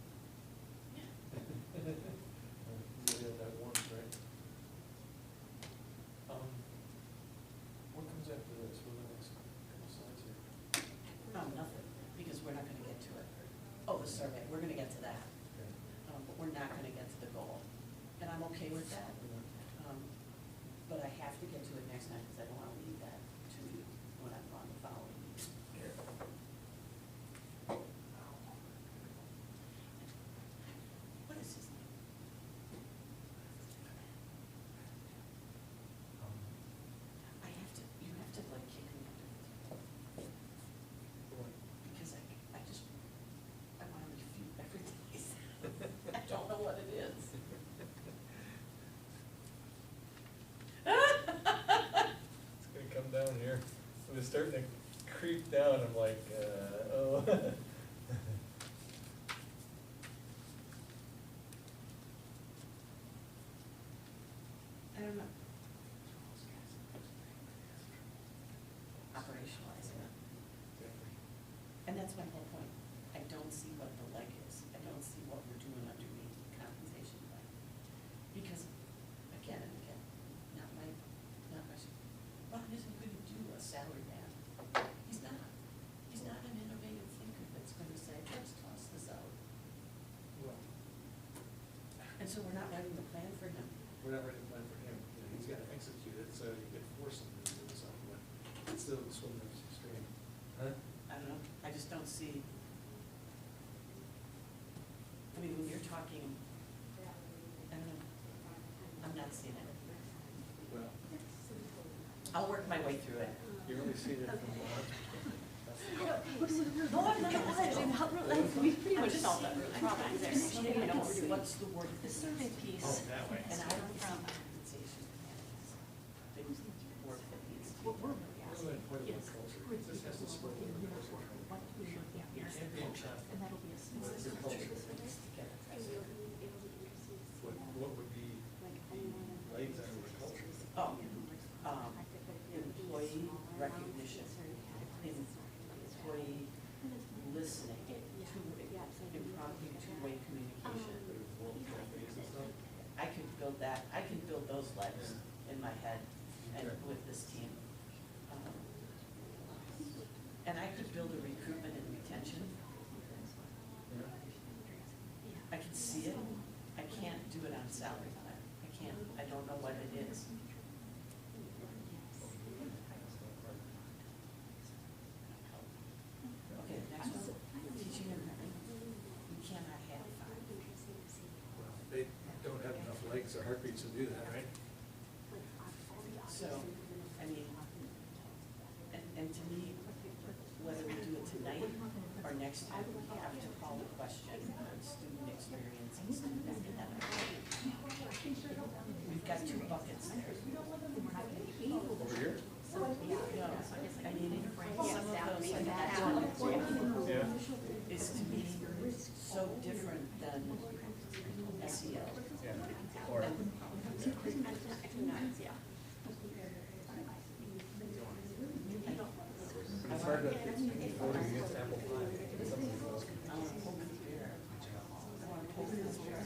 You have that once, right? What comes after this, what are the next couple slides here? Nothing, because we're not gonna get to it. Oh, the survey, we're gonna get to that. Okay. But we're not gonna get to the goal. And I'm okay with that. But I have to get to it next time, because I don't wanna leave that to you when I'm on the following meeting. What is his name? I have to, you have to like kick me under the table. Because I just, I wanna refute everything he said. I don't know what it is. It's gonna come down here. When it's starting to creep down, I'm like, oh. I don't know. Operationalizing it. And that's my whole point. I don't see what the leg is. I don't see what we're doing underneath the compensation leg. Because, again and again, not my, Ron isn't gonna do a salary band. He's not. He's not an innovative thinker that's gonna say, let's toss this out. And so we're not writing the plan for him. We're not writing a plan for him, you know, he's gotta execute it, so you can force him to do something, but it's still swimming upstream. Huh? I don't know, I just don't see. I mean, when you're talking, I don't know, I'm not seeing it. Well, I'll work my way through it. you're only seeing it from No, I'm not. We pretty much solved that problem there. I know what's the word. The survey piece. Oh, that way. And I don't see compensation plans. Big work that needs to be done. This has to spur the culture. You can't be in charge. And that'll be a But it's your culture. What would be the legs under the culture? Oh, employee recognition, employee listening, impromptu two-way communication. I could build that, I can build those legs in my head and with this team. And I could build a recruitment and retention. I can see it. I can't do it on salary plan. I can't, I don't know what it is. Okay, the next one, teaching and learning. We cannot have five. Well, they don't have enough legs or heartbeats to do that, right? So, I mean, and to me, whether we do it tonight or next time, we have to call the question on student experience and student academic. We've got two buckets there. Over here? No, I mean, some of those, like that one, Yeah. is to me so different than SEL. Yeah. Or, it's hard to, voting against apple pie. Something else. I want to poke the bear. I want to poke this bear.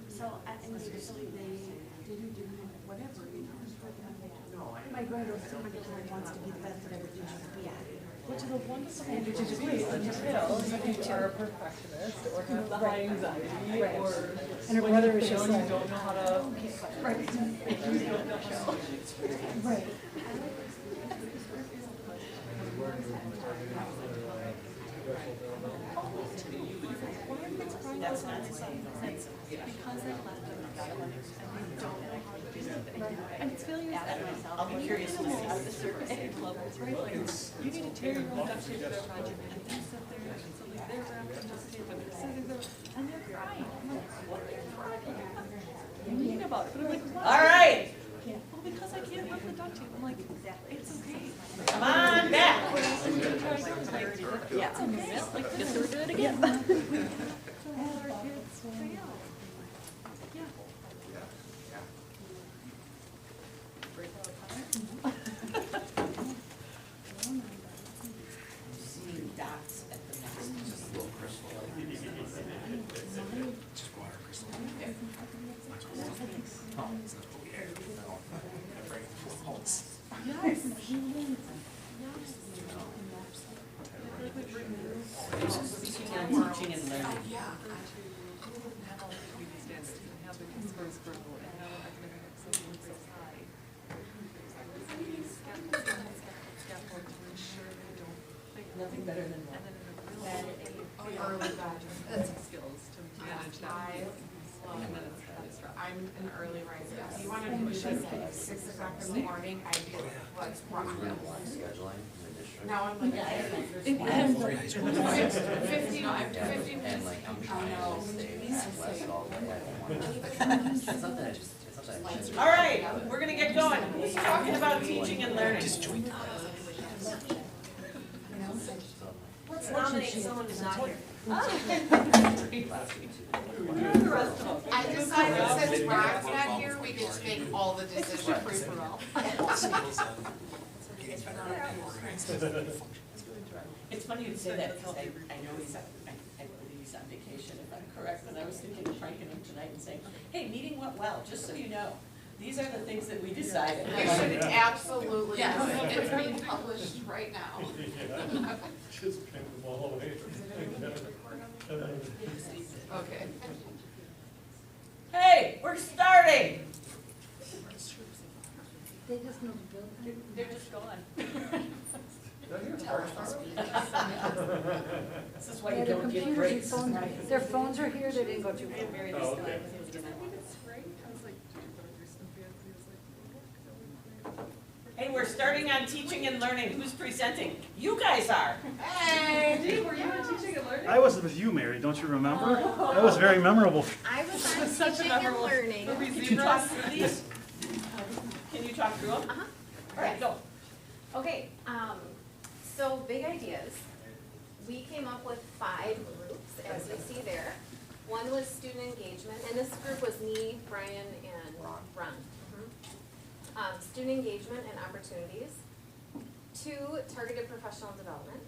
So, and usually they do whatever, you know. My granddaughter wants to be the best at everything she can. Which is a wonderful thing, which is great, and you are a perfectionist or have high anxiety Right. or And her when brother you is just fail, like, you don't know how to, right, you don't know how. right. Why am I crying that's not to say you don't need It's some. because they've left them together and they don't know how to do something. And it's failures Ask at myself, I'll be curious to see. the surface age levels, right? Like, you need to tear your own duct tape for their project and you sit there and so like they're wrapped in duct tape and they're sitting there and they're crying. I'm like, what are you crying? You mean about it, but I'm like, why? All right, Well, because I can't rip the duct tape. I'm like, it's okay. come on back. Yeah, it's okay. Like, guess we're doing it again. Our kids fail. Yeah. Break all the time. Seeing dots at the next. Just a little crystal. Just water crystal. Yes. Teaching and teaching and learning. Nothing better than that. Early Skills to manage that. And then it's catastrophic. I'm an early riser. If you wanted to do this at 6 o'clock in the morning, I'd be like, what's wrong with you? Scheduling in the district. Now I'm like, Yeah, I have my first it one. ends Three high schools. 50 minutes. And like, I'm trying to stay less all the way. It's something I just, it's something I just. All right, we're gonna get going. Who's talking about teaching and learning? Let's nominate someone who's not here. I decided since Rob's not here, we could just make all the decisions free for all. It's funny you say that, because I know he's, I believe he's on vacation, if I'm correct, and I was thinking of pranking him tonight and saying, hey, meeting went well, just so you know. These are the things that we decided. You should absolutely, Yes, do it. it's being published right now. Just pin them all away. Okay. Hey, we're starting. They just know the building. They're just gone. This is why Yeah, you their don't get computers and breaks. phones, their phones are here, they didn't go too far. Oh, okay. I was like, do you better do some fancy? He was like, Hey, we're starting on teaching and learning. Who's presenting? You guys are. Hey, Dee, were you in teaching and learning? I was with you, Mary, don't you remember? That was very memorable. I was on Such a teaching and memorable- learning. Were we Can you talk zebras? through these? Can you talk through them? Uh-huh. All right, go. Okay, so big ideas. We came up with 5 groups, as you see there. One was student engagement, and this group was me, Brian, and Ron. Student engagement and opportunities. 2, targeted professional development.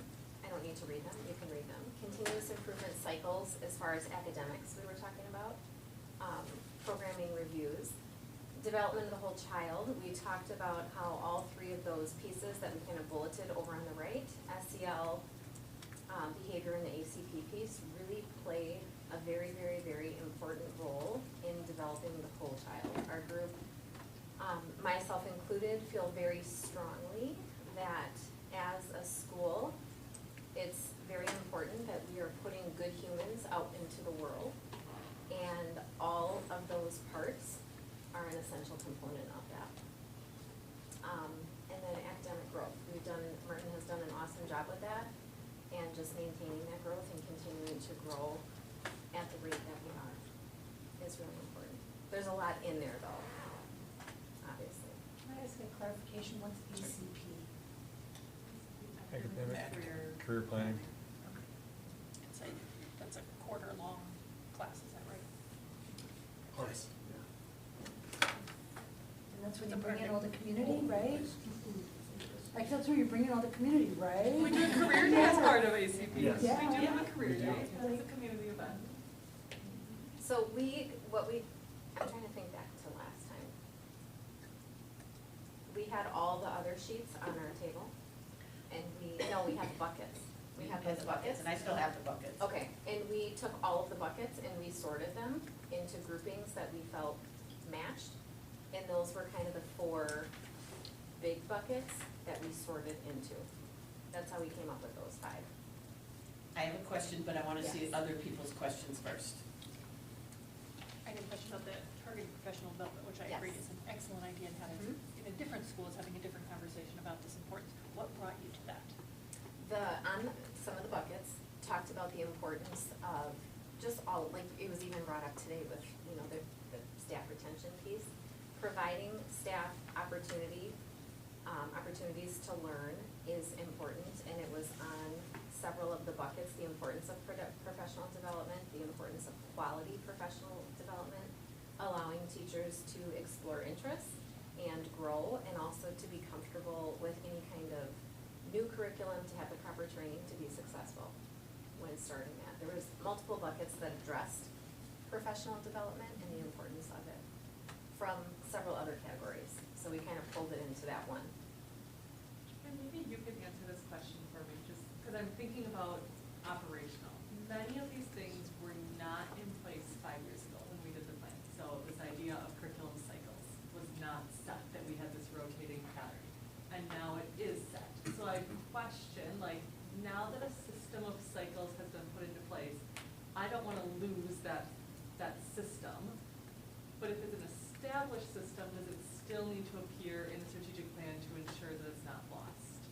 I don't need to read them, you can read them. Continuous improvement cycles as far as academics we were talking about. Programming reviews. Development of the whole child. We talked about how all 3 of those pieces that we kind of bulleted over on the right, SEL, behavior, and the ACP piece, really play a very, very, very important role in developing the whole child. Our group, myself included, feel very strongly that as a school, it's very important that we are putting good humans out into the world, and all of those parts are an essential component of that. And then academic growth. Merton has done an awesome job with that, and just maintaining that growth and continuing to grow at the rate that we are is really important. There's a lot in there though, obviously. Can I ask a clarification, what's ACP? Academic, career planning. That's a quarter-long class, is that right? Yes. And that's when you bring in all the community, right? Like, that's when you bring in all the community, right? We do a career day as part of ACP. Yes. We do Yeah. have a career day, it's a community event. So I'm trying to think back to last time. We had all the other sheets on our table, and we had the buckets. We had those buckets. And I still have the buckets. Okay, and we took all of the buckets and we sorted them into groupings that we felt matched. And those were kind of the 4 big buckets that we sorted into. That's how we came up with those 5. I have a question, but I want to see Yes. other people's questions first. I had a question about the targeted professional development, which I Yes. agree is an excellent idea, and having, Mhm. in a different schools, having a different conversation about this importance. What brought you to that? On some of the buckets, talked about the importance of just all, like, it was even brought up today with, you know, the staff retention piece. Providing staff opportunities to learn is important, and it was on several of the buckets, the importance of professional development, the importance of quality professional development, allowing teachers to explore interests and grow, and also to be comfortable with any kind of new curriculum, to have the proper training to be successful when starting that. There was multiple buckets that addressed professional development and the importance of it from several other categories. So we kind of pulled it into that one. And maybe you could answer this question for me, just because I'm thinking about operational. Many of these things were not in place 5 years ago when we did the plan. So this idea of curriculum cycles was not set, that we had this rotating pattern. And now it is set. So I question, like, now that a system of cycles has been put into place, I don't want to lose that system. But if it's an established system, does it still need to appear in the strategic plan to ensure that it's not lost?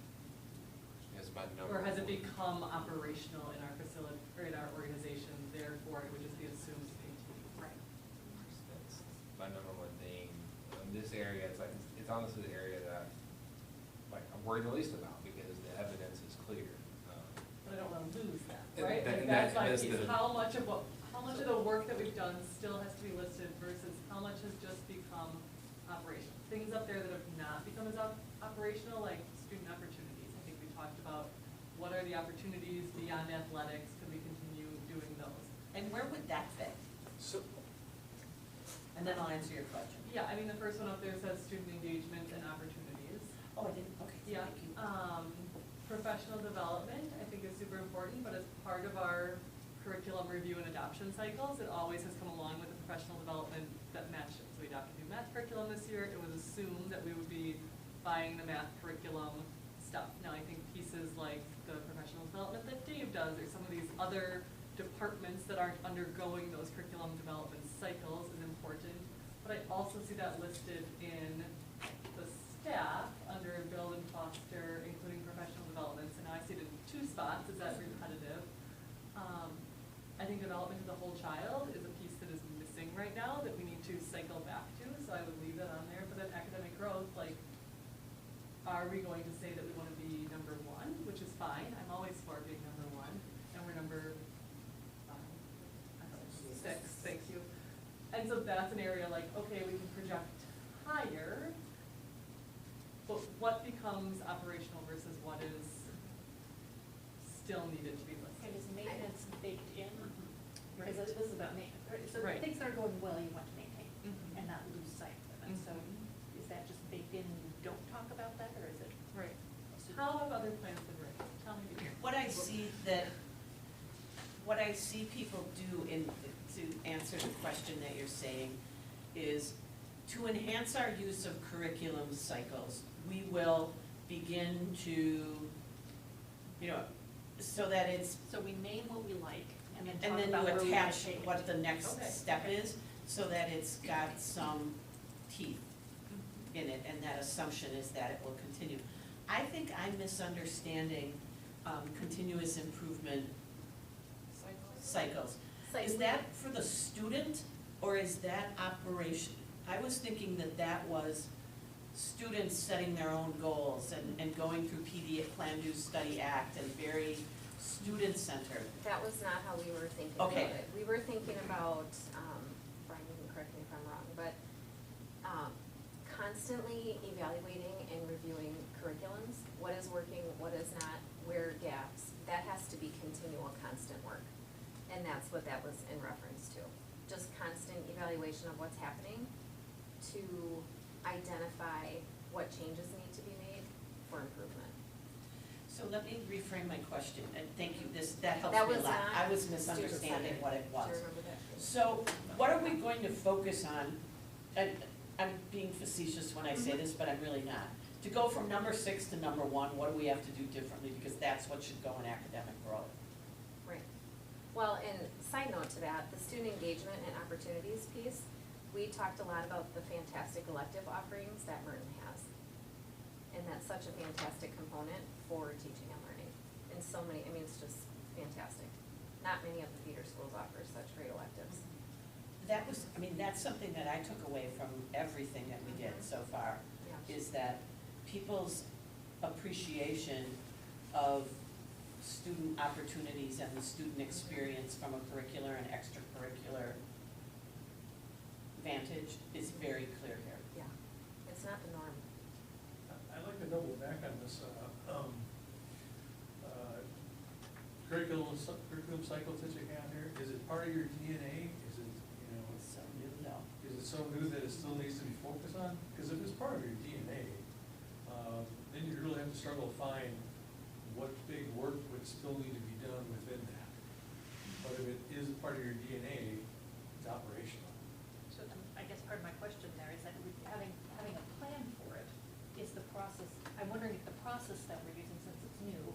Is my number. Or has it one. become operational in our facility, or in our organization, therefore it would just be assumed to maintain? Right. That's my number one thing. In this area, it's honestly the area that, I'm worried the least about, because the evidence is clear. But I don't want to lose that, And right? that- Like, and that's that- my that's piece. the- How much of the work that we've done still has to be listed versus how much has just become operational? Things up there that have not become as operational, like student opportunities. I think we talked about what are the opportunities beyond athletics, could we continue doing those? And where would that fit? So, And then I'll answer your question. Yeah, I mean, the first one up there says student engagement and opportunities. Oh, I didn't, okay, Yeah, thank you. professional development, I think is super important, but as part of our curriculum review and adoption cycles, it always has come along with the professional development that matched it. So we adopted new math curriculum this year, it was assumed that we would be buying the math curriculum stuff. Now, I think pieces like the professional development that Dave does, or some of these other departments that aren't undergoing those curriculum development cycles is important. But I also see that listed in the staff under build and foster, including professional developments, and now I see it in 2 spots. Is that repetitive? I think development of the whole child is a piece that is missing right now that we need to cycle back to, so I would leave that on there. But then academic growth, like, are we going to say that we want to be number 1, which is fine, I'm always for being number 1, and we're number 6, thank you. And so that's an area like, okay, we can project higher, but what becomes operational versus what is still needed to be listed? And is maintenance baked in? Because this is about maintenance, right? So Right. things that are going well, you want to maintain Mhm. and not lose sight of them. So Mhm. is that just baked in and you don't talk about that, or is it? Right. How have other plans been written? Tell me. What I see people do to answer the question that you're saying is, to enhance our use of curriculum cycles, we will begin to, so that it's, So we name what we like and then and talk then about where you we want attach to take it. what the next Okay. step is, so that it's got some teeth in it, and that assumption is that it will continue. I think I'm misunderstanding continuous improvement cycles. Is that for the student, or is that operation? I was thinking that was students setting their own goals and going through Plan, Do, Study, Act, and very student-centered. That was not how we were thinking Okay. about it. We were thinking about, Brian, you can correct me if I'm wrong, but constantly evaluating and reviewing curriculums, what is working, what is not, where are gaps. That has to be continual, constant work. And that's what that was in reference to. Just constant evaluation of what's happening to identify what changes need to be made for improvement. So let me reframe my question, and thank you, that helps That me a was lot. I not was misunderstanding what it was. Do you remember that? So what are we going to focus on, and I'm being facetious when I say this, but I'm really not. To go from number 6 to number 1, what do we have to do differently, because that's what should go in academic growth? to that, the student engagement and opportunities piece, we talked a lot about the fantastic elective offerings that Merton has. And that's such a fantastic component for teaching and learning. In so many, I mean, it's just fantastic. Not many of the feeder schools offer such great electives. That was, I mean, that's something that I took away from everything that we did so far, Yeah. is that people's appreciation of student opportunities and the student experience from a curricular and extracurricular vantage is very clear here. Yeah, it's not the norm. I'd like to double back on this, curriculum cycle that you have here. Is it part of your DNA? Is it, you know, It's so new though. is it so new that it still needs to be focused on? Because if it's part of your DNA, then you really have to struggle to find what big work would still need to be done within that. But if it is part of your DNA, it's operational. So I guess part of my question there is that having a plan for it, is the process, I'm wondering if the process that we're using since it's new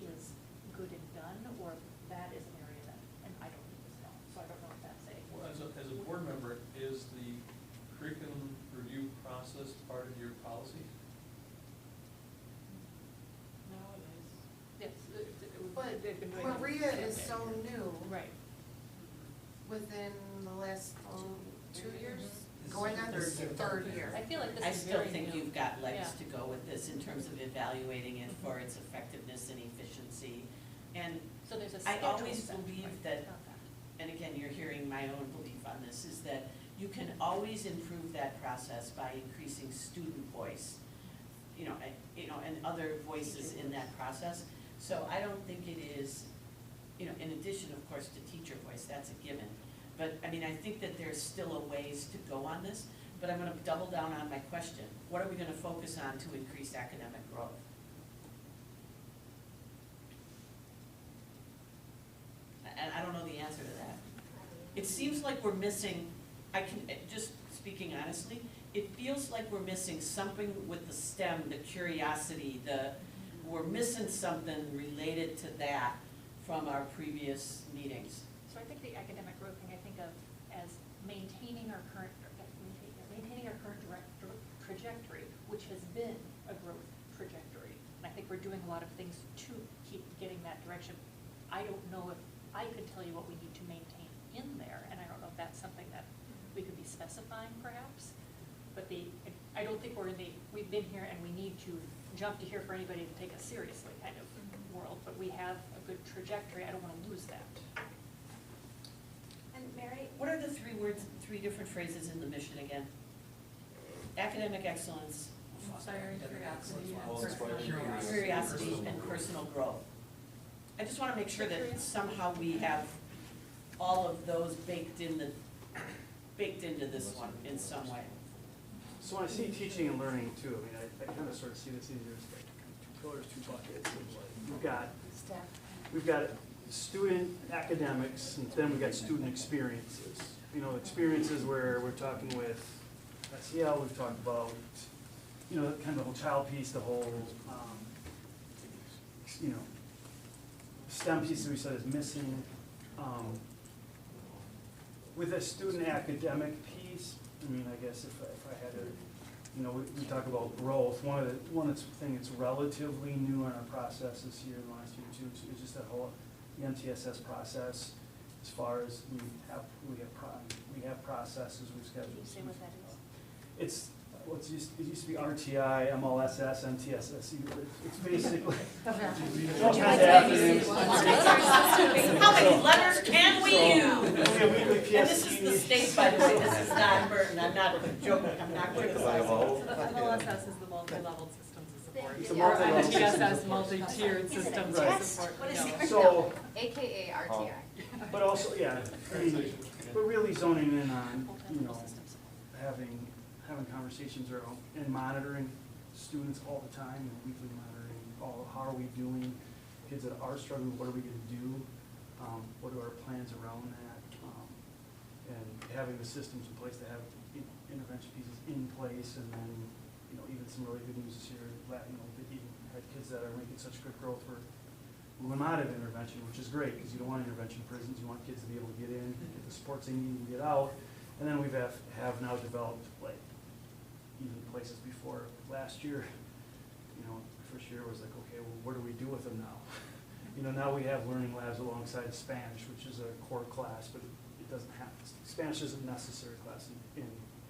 is good and done, or that is an area that, and I don't need this help, so I don't know if that's a. Well, as a board member, is the curriculum review process part of your policy? Yes. But they've been doing it. Maria is so new. Right. Within the last 2 years, This going is on the third year. I feel like this I is still very think new. you've got legs Yeah. to go with this in terms of evaluating it for its effectiveness and efficiency. And So there's a I schedule always set, believe right, that, not that. and again, you're hearing my own belief on this, is that you can always improve that process by increasing student voice, and other voices in that process. So I don't think it is, in addition, of course, to teacher voice, that's a given. But, I mean, I think that there's still a ways to go on this, but I'm gonna double down on my question. What are we gonna focus on to increase academic growth? And I don't know the answer to that. It seems like we're missing, just speaking honestly, it feels like we're missing something with the STEM, the curiosity, we're missing something related to that from our previous meetings. So I think the academic growth thing I think of as maintaining our current trajectory, which has been a growth trajectory. And I think we're doing a lot of things to keep getting that direction. I don't know if I could tell you what we need to maintain in there, and I don't know if that's something that we could be specifying perhaps. But I don't think we've been here and we need to jump to here for anybody to take us seriously kind of world, but we have a good trajectory. I don't want to lose that. And Mary, What are the three different phrases in the mission again? Academic excellence, Inspiring curiosity and Well, personal inspiring growth. curiosity, and personal growth. I just wanna make sure that somehow we have all of those baked into this one in some way. So when I see teaching and learning too, I mean, I kind of sort of see this either as like two pillars, two buckets. We've got student academics, and then we've got student experiences. Experiences where we're talking with SEL, we've talked about, kind of the whole child piece, the whole, STEM piece that we said is missing. With the student academic piece, I mean, I guess if I had to, we talk about growth. One thing that's relatively new in our process this year, the last year too, is just that whole the MCSD process. As far as we have processes we've scheduled. Can you say what that is? It used to be RTI, MLSS, MTSS. It's basically. How many letters can we use? Weekly And this is the PSC. state, by the way, this is not Merton, I'm not joking, I'm not criticizing. MLSS is the multi-level systems of support. It's a multi-level system. MTSS, multi-tiered systems of Text? support. What is No. it? So, AKA RTI. but also, yeah, I mean, we're really zoning in on, Multiple systems. having conversations around and monitoring students all the time, weekly monitoring, how are we doing? Kids that are struggling, what are we gonna do? What are our plans around that? And having the systems in place to have, intervention pieces in place, and then, even some really good news this year, that even had kids that are making such good growth, we're limited intervention, which is great, because you don't want intervention prisons, you want kids to be able to get in, get the supports they need, and get out. And then we have now developed, like, even places before last year, you know, first year was like, okay, well, what do we do with them now? You know, now we have learning labs alongside Spanish, which is a core class, but it doesn't have, Spanish is a necessary class in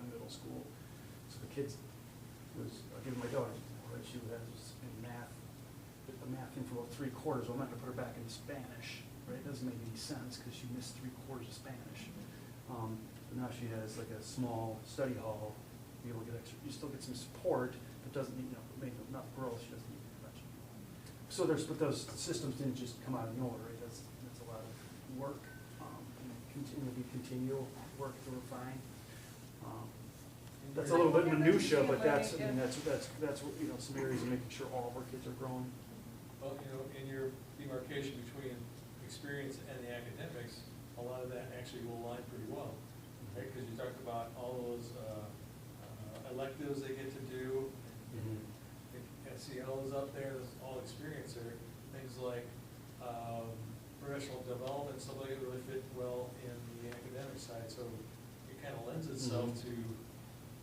middle school. So the kids I'll give my daughter, right, she has in math, the math thing for about 3/4, well, I'm not gonna put her back into Spanish, right? It doesn't make any sense, because she missed 3/4 of Spanish. But now she has like a small study hall, be able to get extra, you still get some support, but doesn't need, maybe enough growth, she doesn't need intervention. So but those systems didn't just come out of nowhere, right? That's a lot of work, and continual work to refine. That's a little bit minutia, but that's some areas of making sure all of our kids are growing. Well, in your demarcation between experience and the academics, a lot of that actually will align pretty well, right? Because you talked about all those electives they get to do. SEL is up there, that's all experience there. Things like professional development, stuff like it really fit well in the academic side. So it kind of lends itself to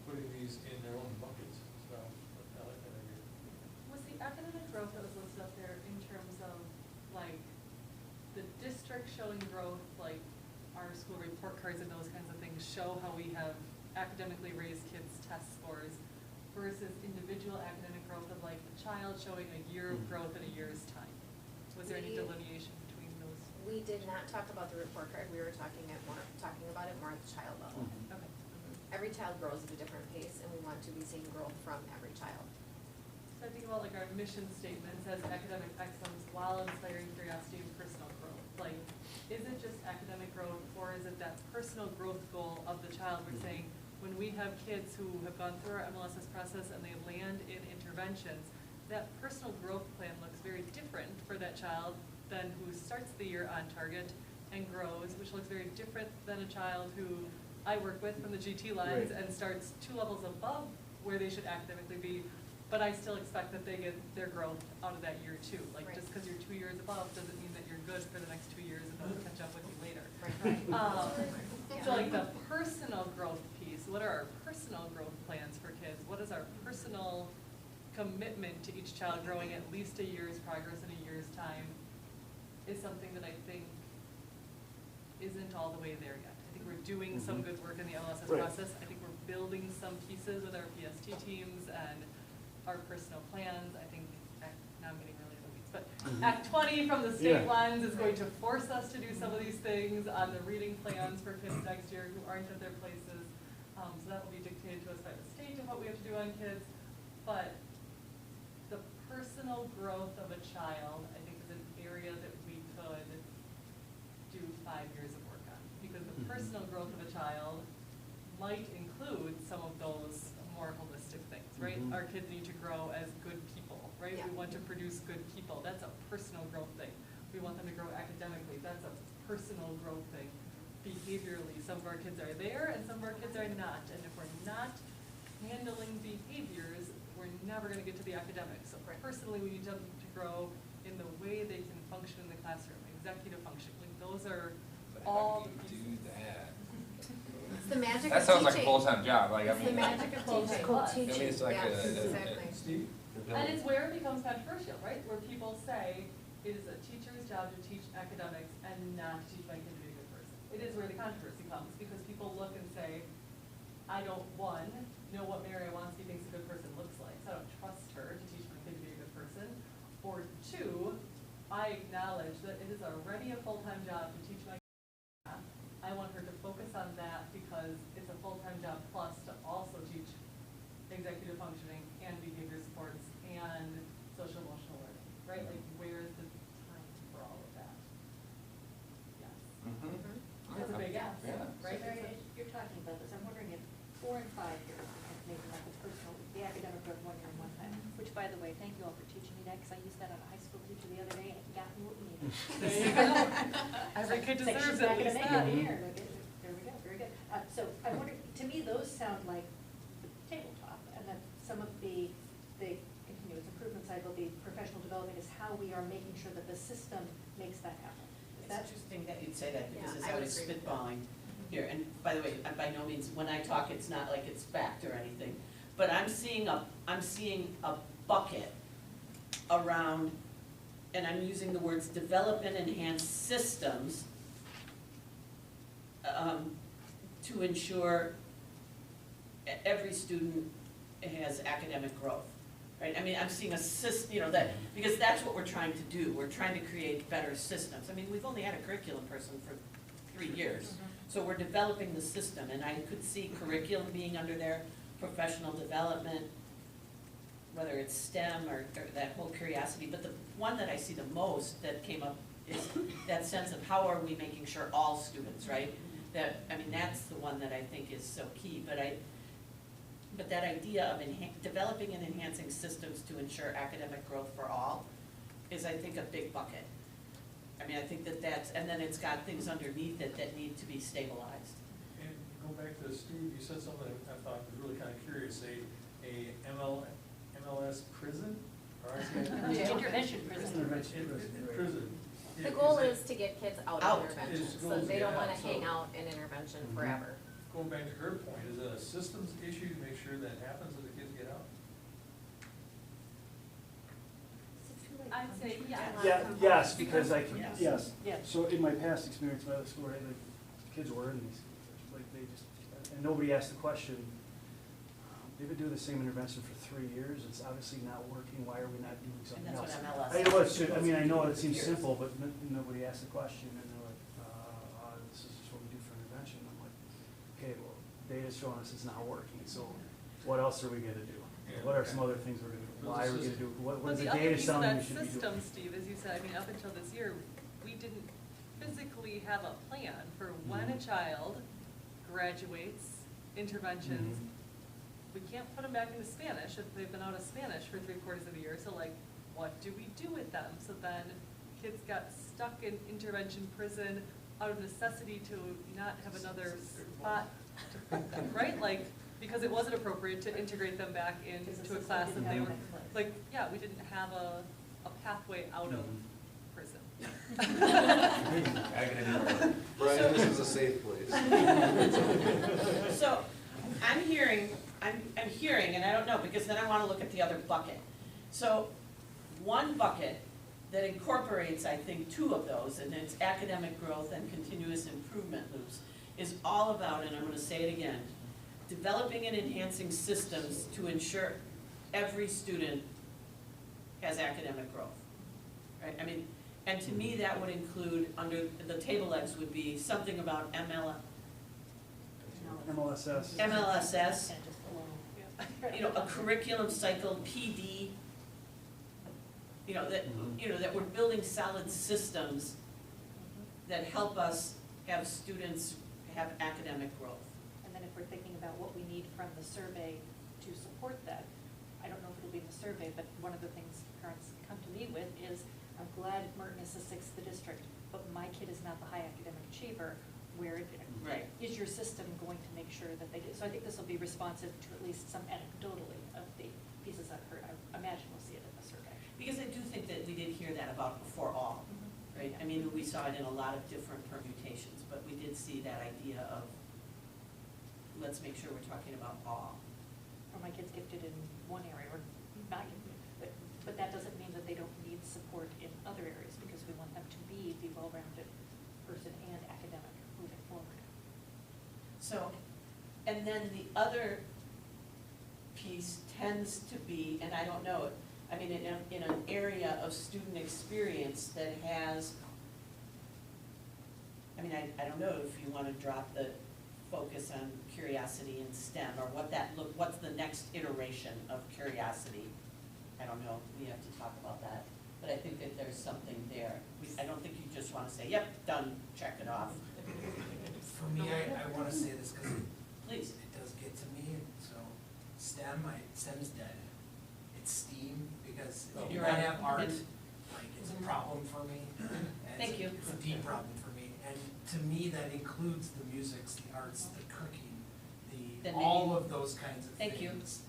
putting these in their own buckets. So I like that idea. Was the academic growth that was listed up there in terms of like the district showing growth, like our school report cards and those kinds of things show how we have academically raised kids' test scores, versus individual academic growth of like a child showing a year of growth in a year's time? Was there any delineation between those? We did not talk about the report card, we were talking about it more at the child level. Okay. Every child grows at a different pace, and we want to be seeing growth from every child. So I think about like our mission statement says academic excellence while inspiring curiosity and personal growth. Like, is it just academic growth, or is it that personal growth goal of the child? We're saying when we have kids who have gone through our MLSS process and they land in interventions, that personal growth plan looks very different for that child than who starts the year on target and grows, which looks very different than a child who I work with from the GT lines and starts 2 levels above where they should academically be, but I still expect that they get their growth out of that year too. Like, just because you're 2 years above doesn't mean that you're good for the next 2 years and doesn't catch up with you later. So like the personal growth piece, what are our personal growth plans for kids? What is our personal commitment to each child growing at least a year's progress in a year's time is something that I think isn't all the way there yet. I think we're doing some good work in the LSS process. I think we're building some pieces with our PST teams and our personal plans. I think, now I'm getting really in the weeds, but Act 20 from the state lines is going to force us to do some of these things on the reading plans for kids next year who aren't at their places. So that will be dictated to us by the state of what we have to do on kids. But the personal growth of a child, I think, is an area that we could do 5 years of work on. Because the personal growth of a child might include some of those more holistic things, right? Our kids need to grow as good people, right? We want to produce good people. That's a personal growth thing. We want them to grow academically. That's a personal growth thing. Behaviorally, some of our kids are there and some of our kids are not. And if we're not handling behaviors, we're never going to get to the academics. So personally, we need them to grow in the way they can function in the classroom, executive function. Like, those are all the pieces. Do that. It's the magic That of sounds like a teaching. full-time job, like, I It's mean. the magic of teaching. Called I mean, teaching. it's like Yes, a. exactly. Steve? And it's where it becomes controversial, right? Where people say it is a teacher's job to teach academics and not to teach my kid to be a good person. It is where the controversy comes, because people look and say, I don't, one, know what Mary Iwanski thinks a good person looks like, so I don't trust her to teach my kid to be a good person. Or 2, I acknowledge that it is already a full-time job to teach my kid math. I want her to focus on that because it's a full-time job plus to also teach executive functioning and behavior supports and social emotional learning, right? Like, where is the time for all of that? Yes. It's a big yes, right? You're talking about this, I'm wondering if 4 and 5 years, maybe not the personal, the academic growth 1 year and 1 time, which, by the way, thank you all for teaching me that, because I used that on a high school teacher the other day, and it got me what we needed. There you go. Every kid deserves at least that. There we go, very good. So I wonder, to me, those sound like the tabletop, and that some of the continuous improvement side will be professional development is how we are making sure that the system makes that happen. Is It's that interesting that you'd say that, because Yeah, as I I would was agree with that. spitballing here, and by the way, by no means, when I talk, it's not like it's fact or anything, but I'm seeing a bucket around, and I'm using the words develop and enhance systems to ensure every student has academic growth, right? I mean, I'm seeing a that, because that's what we're trying to do. We're trying to create better systems. I mean, we've only had a curriculum person for 3 years. So we're developing the system, and I could see curriculum being under there, professional development, whether it's STEM or that whole curiosity. But the one that I see the most that came up is that sense of how are we making sure all students, right? That, I mean, that's the one that I think is so key, but that idea of developing and enhancing systems to ensure academic growth for all is, I think, a big bucket. I mean, I think that's, and then it's got things underneath it that need to be stabilized. And go back to Steve, you said something I thought was really kind of curious, a MLS prison? Or Intervention prison. Prison. The goal is to get kids out Out. of intervention, Is so goals they don't get wanna out, so- hang out in intervention forever. Going back to her point, is it a systems issue to make sure that happens, that the kids get out? I'd say, Yeah, yes, because I can, Yes. yes. Yes. So in my past experience by the school, right, like, kids were in these, like, they just, and nobody asked the question, they've been doing the same intervention for 3 years, it's obviously not working, why are we not doing And something that's else? what MLS I know is. I mean, I know it seems simple, but nobody asked the question, and they're like, this is just what we do for intervention. I'm like, okay, well, data's showing us it's not working, so what else are we gonna do? What are some other things we're gonna do? Why are we gonna do, what is the data telling we should be doing? But the other piece of that system, Steve, as you said, I mean, up until this year, we didn't physically have a plan for when a child graduates interventions. We can't put them back into Spanish if they've been out of Spanish for 3/4 of the year, so like, what do we do with them? So then kids got stuck in intervention prison out of necessity to not have another spot to put them, right? Like, because it wasn't appropriate to integrate them back into a class that they were, like, yeah, we didn't have a pathway out of prison. Brian, this is a safe place. So, I'm hearing, and I don't know, because then I wanna look at the other bucket. So, one bucket that incorporates, I think, 2 of those, and it's academic growth and continuous improvement loops, is all about, and I'm gonna say it again, developing and enhancing systems to ensure every student has academic growth. Right, I mean, and to me, that would include, under the table X would be something about MLSS. MLSS, you know, a curriculum cycle, PD, you know, that we're building solid systems that help us have students have academic growth. And then if we're thinking about what we need from the survey to support that, I don't know if it'll be in the survey, but one of the things parents come to me with is, I'm glad Merton is the 6th in the district, but my kid is not the high academic achiever, where Right. is your system going to make sure that they get, so I think this will be responsive to at least some anecdotally of the pieces I've heard. I imagine we'll see it in the survey. Because I do think that we did hear that about before all, right? I mean, we saw it in a lot of different permutations, but we did see that idea of, let's make sure we're talking about all. Or my kid's gifted in one area or not gifted, but that doesn't mean that they don't need support in other areas, because we want them to be the well-rounded person and academic moving forward. So, and then the other piece tends to be, and I don't know, I mean, in an area of student experience that has, I mean, I don't know if you want to drop the focus on curiosity in STEM, or what's the next iteration of curiosity? I don't know, we have to talk about that, but I think that there's something there. I don't think you just want to say, yep, done, check it off. For me, I wanna say this, cause Please. it does get to me, so STEM's dead. It's STEAM, because if you You're don't right. have art, It's- like, it's a problem for me. and Thank you. It's a deep problem for me, and to me, that includes the musics, the arts, the cooking, Then all maybe- of those kinds of Thank you. things.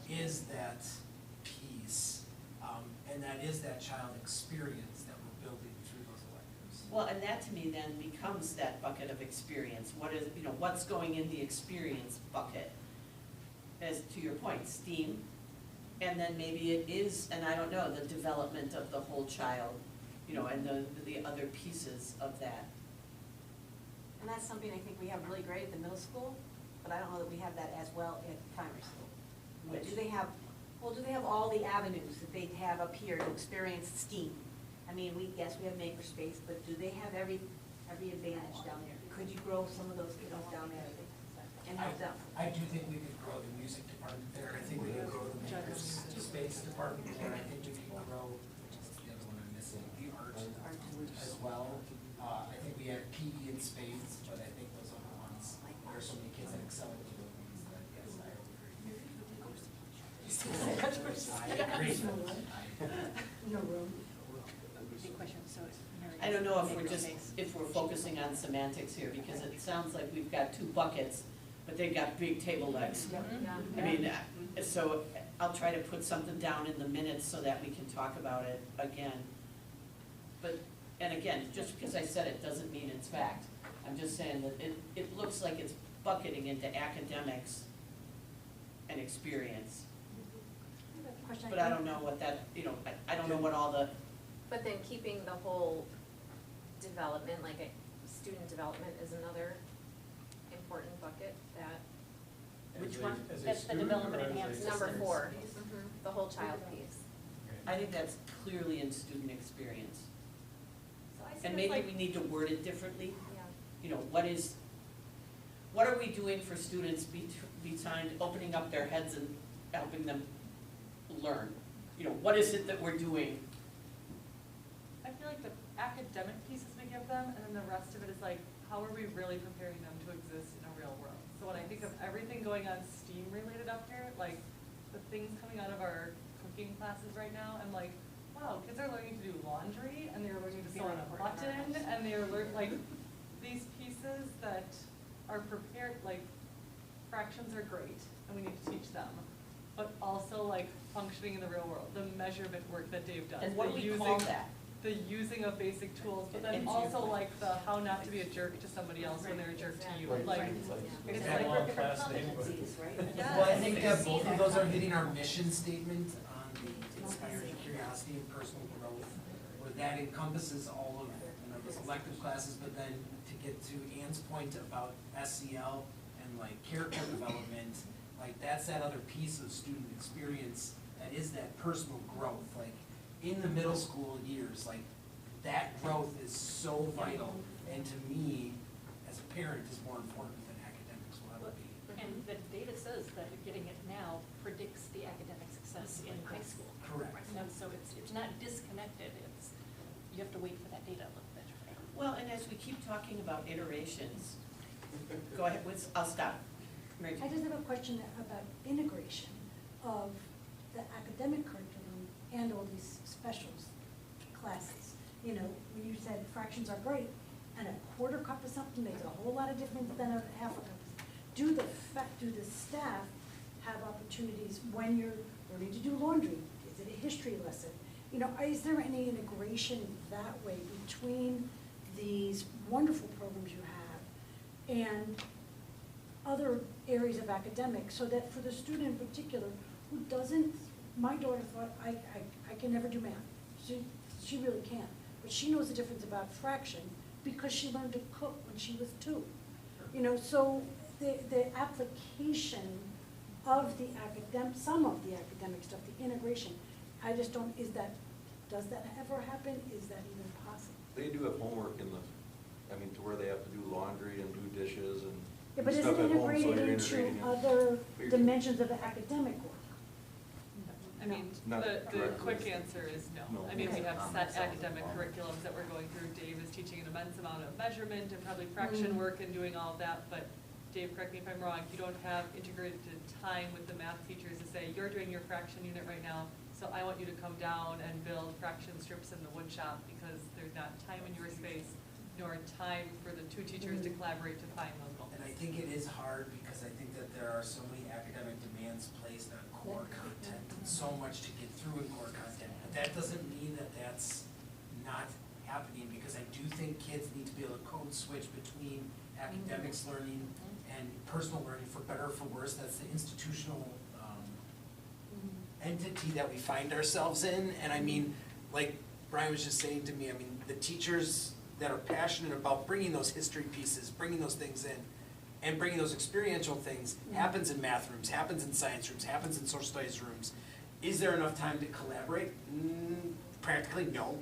Is that piece, and And that is that child experience that we're building through those electives. Well, and that to me then becomes that bucket of experience. What is, what's going in the experience bucket? As to your point, STEAM, and then maybe it is, and I don't know, the development of the whole child, and the other pieces of that. And that's something I think we have really great at the middle school, but I don't know that we have that as well at primary school. But do they have all the avenues that they have up here to experience STEAM? I mean, yes, we have makerspace, but do they have every advantage down there? Could you grow some of those kiddos down there and help them? I do think we could grow the music department there, I think we could grow the makers space department there, I think we could grow, what's the other one I'm missing, the art as well. I think we have PE and spades, but I think those other ones, there are so many kids that excel at those ones that, yes, I agree. I agree. No room. Big question, so it's. I don't know if we're focusing on semantics here, because it sounds like we've got two buckets, but they've got big table legs. I mean, so I'll try to put something down in the minutes so that we can talk about it again. But, and again, just because I said it doesn't mean it's fact. I'm just saying that it looks like it's bucketing into academics and experience. But I don't know what that, I don't know what all the, But then keeping the whole development, like student development is another important bucket that, which As a- one? as a That's the student development or as a- enhanced number systems 4, piece. the whole child piece. I think that's clearly in student experience. So I see And this maybe like- we need to word it differently. Yeah. What are we doing for students besides opening up their heads and helping them learn? What is it that we're doing? I feel like the academic pieces we give them, and then the rest of it is like, how are we really preparing them to exist in a real world? So when I think of everything going on STEAM related up here, like the things coming out of our cooking classes right now, I'm like, wow, kids are learning to do laundry, and they're learning to sew on a button, and they're like, these pieces that are prepared, like, fractions are great, and we need to teach them, but also like functioning in the real world, the measurement work that Dave does. And what do the we call using- that? The using of basic tools, but then And also you- like the how not to be a jerk to somebody else when they're a jerk to you, like, it's That like long working class on name, but- competencies, right? Well, I think that both of those are hitting our mission statement on the inspiring curiosity and personal growth, where that encompasses all of, those elective classes, but then to get to Ann's point about SEL and like character development, like that's that other piece of student experience that is that personal growth, like in the middle school years, like that growth is so vital, and to me, as a parent, is more important than academics will ever be. And the data says that getting it now predicts the academic success in high school. Correct. And so it's not disconnected, you have to wait for that data a little bit. Well, and as we keep talking about iterations, go ahead, I'll stop. Mary Jo. I just have a question about integration of the academic curriculum and all these specials classes. When you said fractions are great, and a quarter cup of something makes a whole lot of difference than a half a cup. Do the staff have opportunities when you're learning to do laundry? Is it a history lesson? Is there any integration that way between these wonderful programs you have and other areas of academics, so that for the student in particular who doesn't, my daughter thought, I can never do math. She really can. But she knows the difference about fraction because she learned to cook when she was 2. So the application of the some of the academic stuff, the integration, I just don't, does that ever happen? Is that even possible? They do have homework to where they have to do laundry and do dishes and Yeah, but is stuff it at home, so integrated you're into integrating it. other dimensions of the academic work? I mean, Not the directly. quick answer is no. No. I mean, we Okay. have set academic curriculums that we're going through. Dave is teaching an immense amount of measurement and probably fraction work and doing all of that, but Dave, correct me if I'm wrong, you don't have integrated time with the math teachers to say, you're doing your fraction unit right now, so I want you to come down and build fraction strips in the wood shop, because there's not time in your space, nor time for the 2 teachers to collaborate to find those moments. And I think it is hard because I think that there are so many academic demands placed on core content and so much to get through in core content. And But that doesn't mean that that's not happening, because I do think kids need to be able to code switch between academics learning and personal learning, for better or for worse. That's the institutional entity that we find ourselves in. And I mean, like Brian was just saying to me, I mean, the teachers that are passionate about bringing those history pieces, bringing those things in, and bringing those experiential things, happens in math rooms, happens in science rooms, happens in social studies rooms. Is there enough time to collaborate? Practically, no.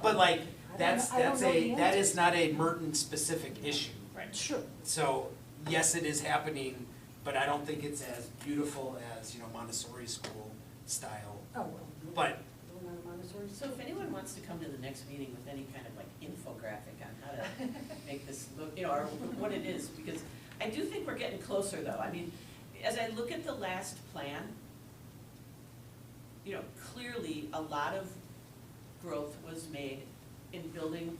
But like, that is not a Merton specific issue. Right. Sure. So, yes, it is happening, but I don't think it's as beautiful as, Montessori school style. Oh, well. But, We're not a Montessori So if anyone wants to come to the next meeting with any kind of like infographic on how to make this look, or what it is, because I do think we're getting closer though. I mean, as I look at the last plan, clearly a lot of growth was made in building,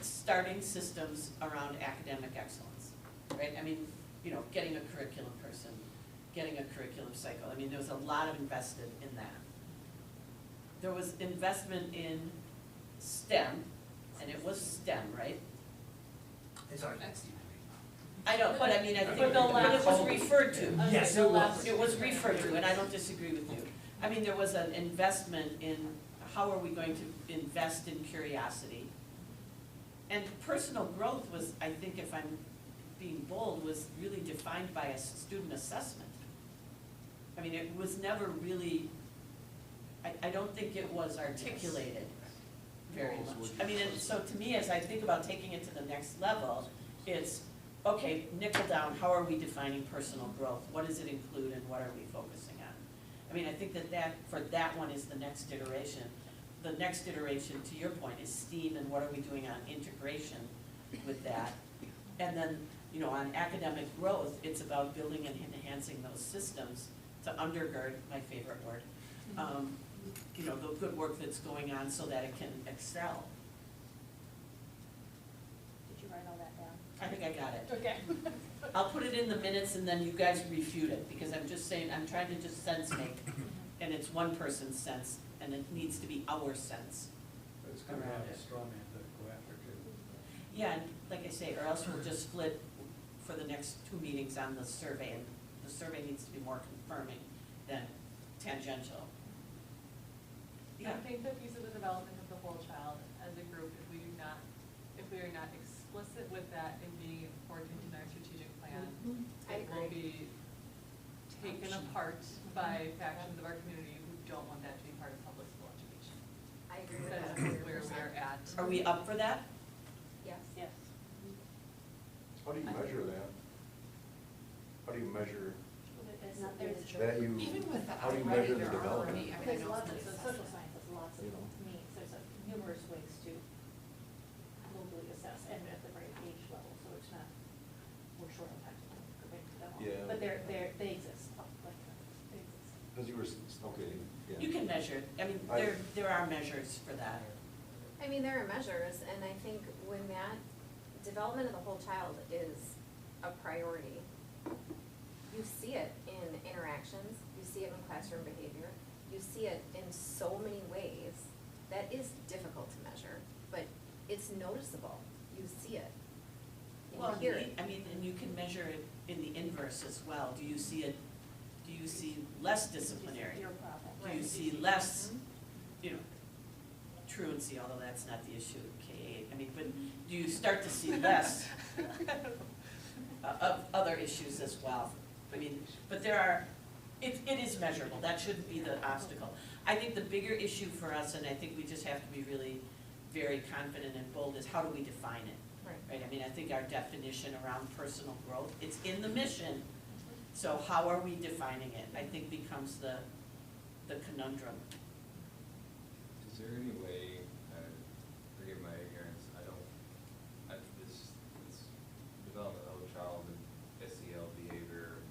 starting systems around academic excellence, right? I mean, getting a curriculum person, getting a curriculum cycle. I mean, there was a lot of invested in that. There was investment in STEM, and it was STEM, right? it's our next year. I know, but I mean, I think, But the but it was last- referred to. Yes, the it last- was. It was referred to, and I don't disagree with you. I mean, there was an investment in how are we going to invest in curiosity? And personal growth was, I think if I'm being bold, was really defined by a student assessment. I mean, it was never really, I don't think it was articulated very much. I mean, and so to me, as I think about taking it to the next level, it's, okay, nickel down, how are we defining personal growth? What does it include and what are we focusing on? I mean, I think that for that one is the next iteration. The next iteration, to your point, is STEAM and what are we doing on integration with that? And then, on academic growth, it's about building and enhancing those systems to undergird, my favorite word, the good work that's going on so that it can excel. Did you write all that down? I think I got it. Okay. I'll put it in the minutes and then you guys refute it, because I'm just saying, I'm trying to just sense make, and it's one person's sense, and it needs to be our sense. But it's gonna have a straw man to go after too. Yeah, and like I say, or else we'll just split for the next 2 meetings on the survey, and the survey needs to be more confirming than tangential. I think the piece of the development of the whole child as a group, if we are not explicit with that in being important in our strategic plan, I it will agree. be taken apart by factions of our community who don't want that to be part of public school education. I agree with That that. is where we are at. Are we up for that? Yes. Yes. How do you measure that? How do you measure It's not there. that Even with the how do you already, measure the there are development? already, I mean, I There's know lots it's of, not social science has lots of You know. means, there's numerous ways to globally assess, and at the right age level, so it's not, we're short on time to go into them all. Yeah. But they exist, they exist. Because you were, okay, yeah. You can measure, I mean, there are measures for that. I mean, there are measures, and I think when that development of the whole child is a priority, you see it in interactions, you see it in classroom behavior, you see it in so many ways that is difficult to measure, but it's noticeable. You see it. And Well, you hear it. I mean, and you can measure it in the inverse as well. Do you see less disciplinary? Your problem. Do you see less, truancy, although that's not the issue of K-8, I mean, but do you start to see less of other issues as well? I mean, but it is measurable, that shouldn't be the obstacle. I think the bigger issue for us, and I think we just have to be really very confident and bold, is how do we define it? Right, I mean, I think our definition around personal growth, it's in the mission, so how are we defining it, I think becomes the conundrum. Is there any way, forgive my ignorance, this development of a child and SEL behavior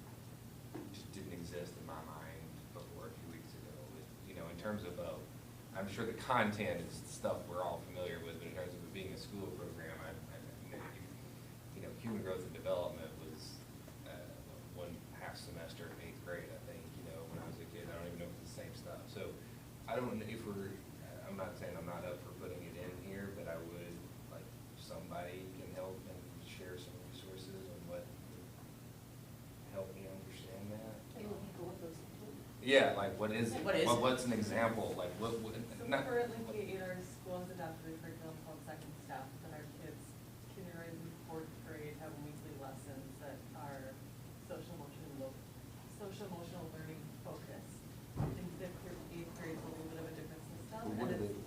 just didn't exist in my mind before a few weeks ago. In terms of, I'm sure the content is stuff we're all familiar with, but in terms of it being a school program, human growth and development was 1 half semester in 8th grade, I think, when I was a kid. I don't even know if it's the same stuff. So I don't know if I'm not saying I'm not up for putting it in here, but I would, like, somebody can help and share some resources on what would help me understand that. Are you looking for what those include? Yeah, like, what is it? What is it? What's an example, like, what would, So not, currently, in our school has adopted a curriculum called Second Step, that our kids, kindergarten, fourth grade, have weekly lessons that are social emotional learning focused. In fifth through eighth grade, it's a little bit of a different system. What and are it's- they,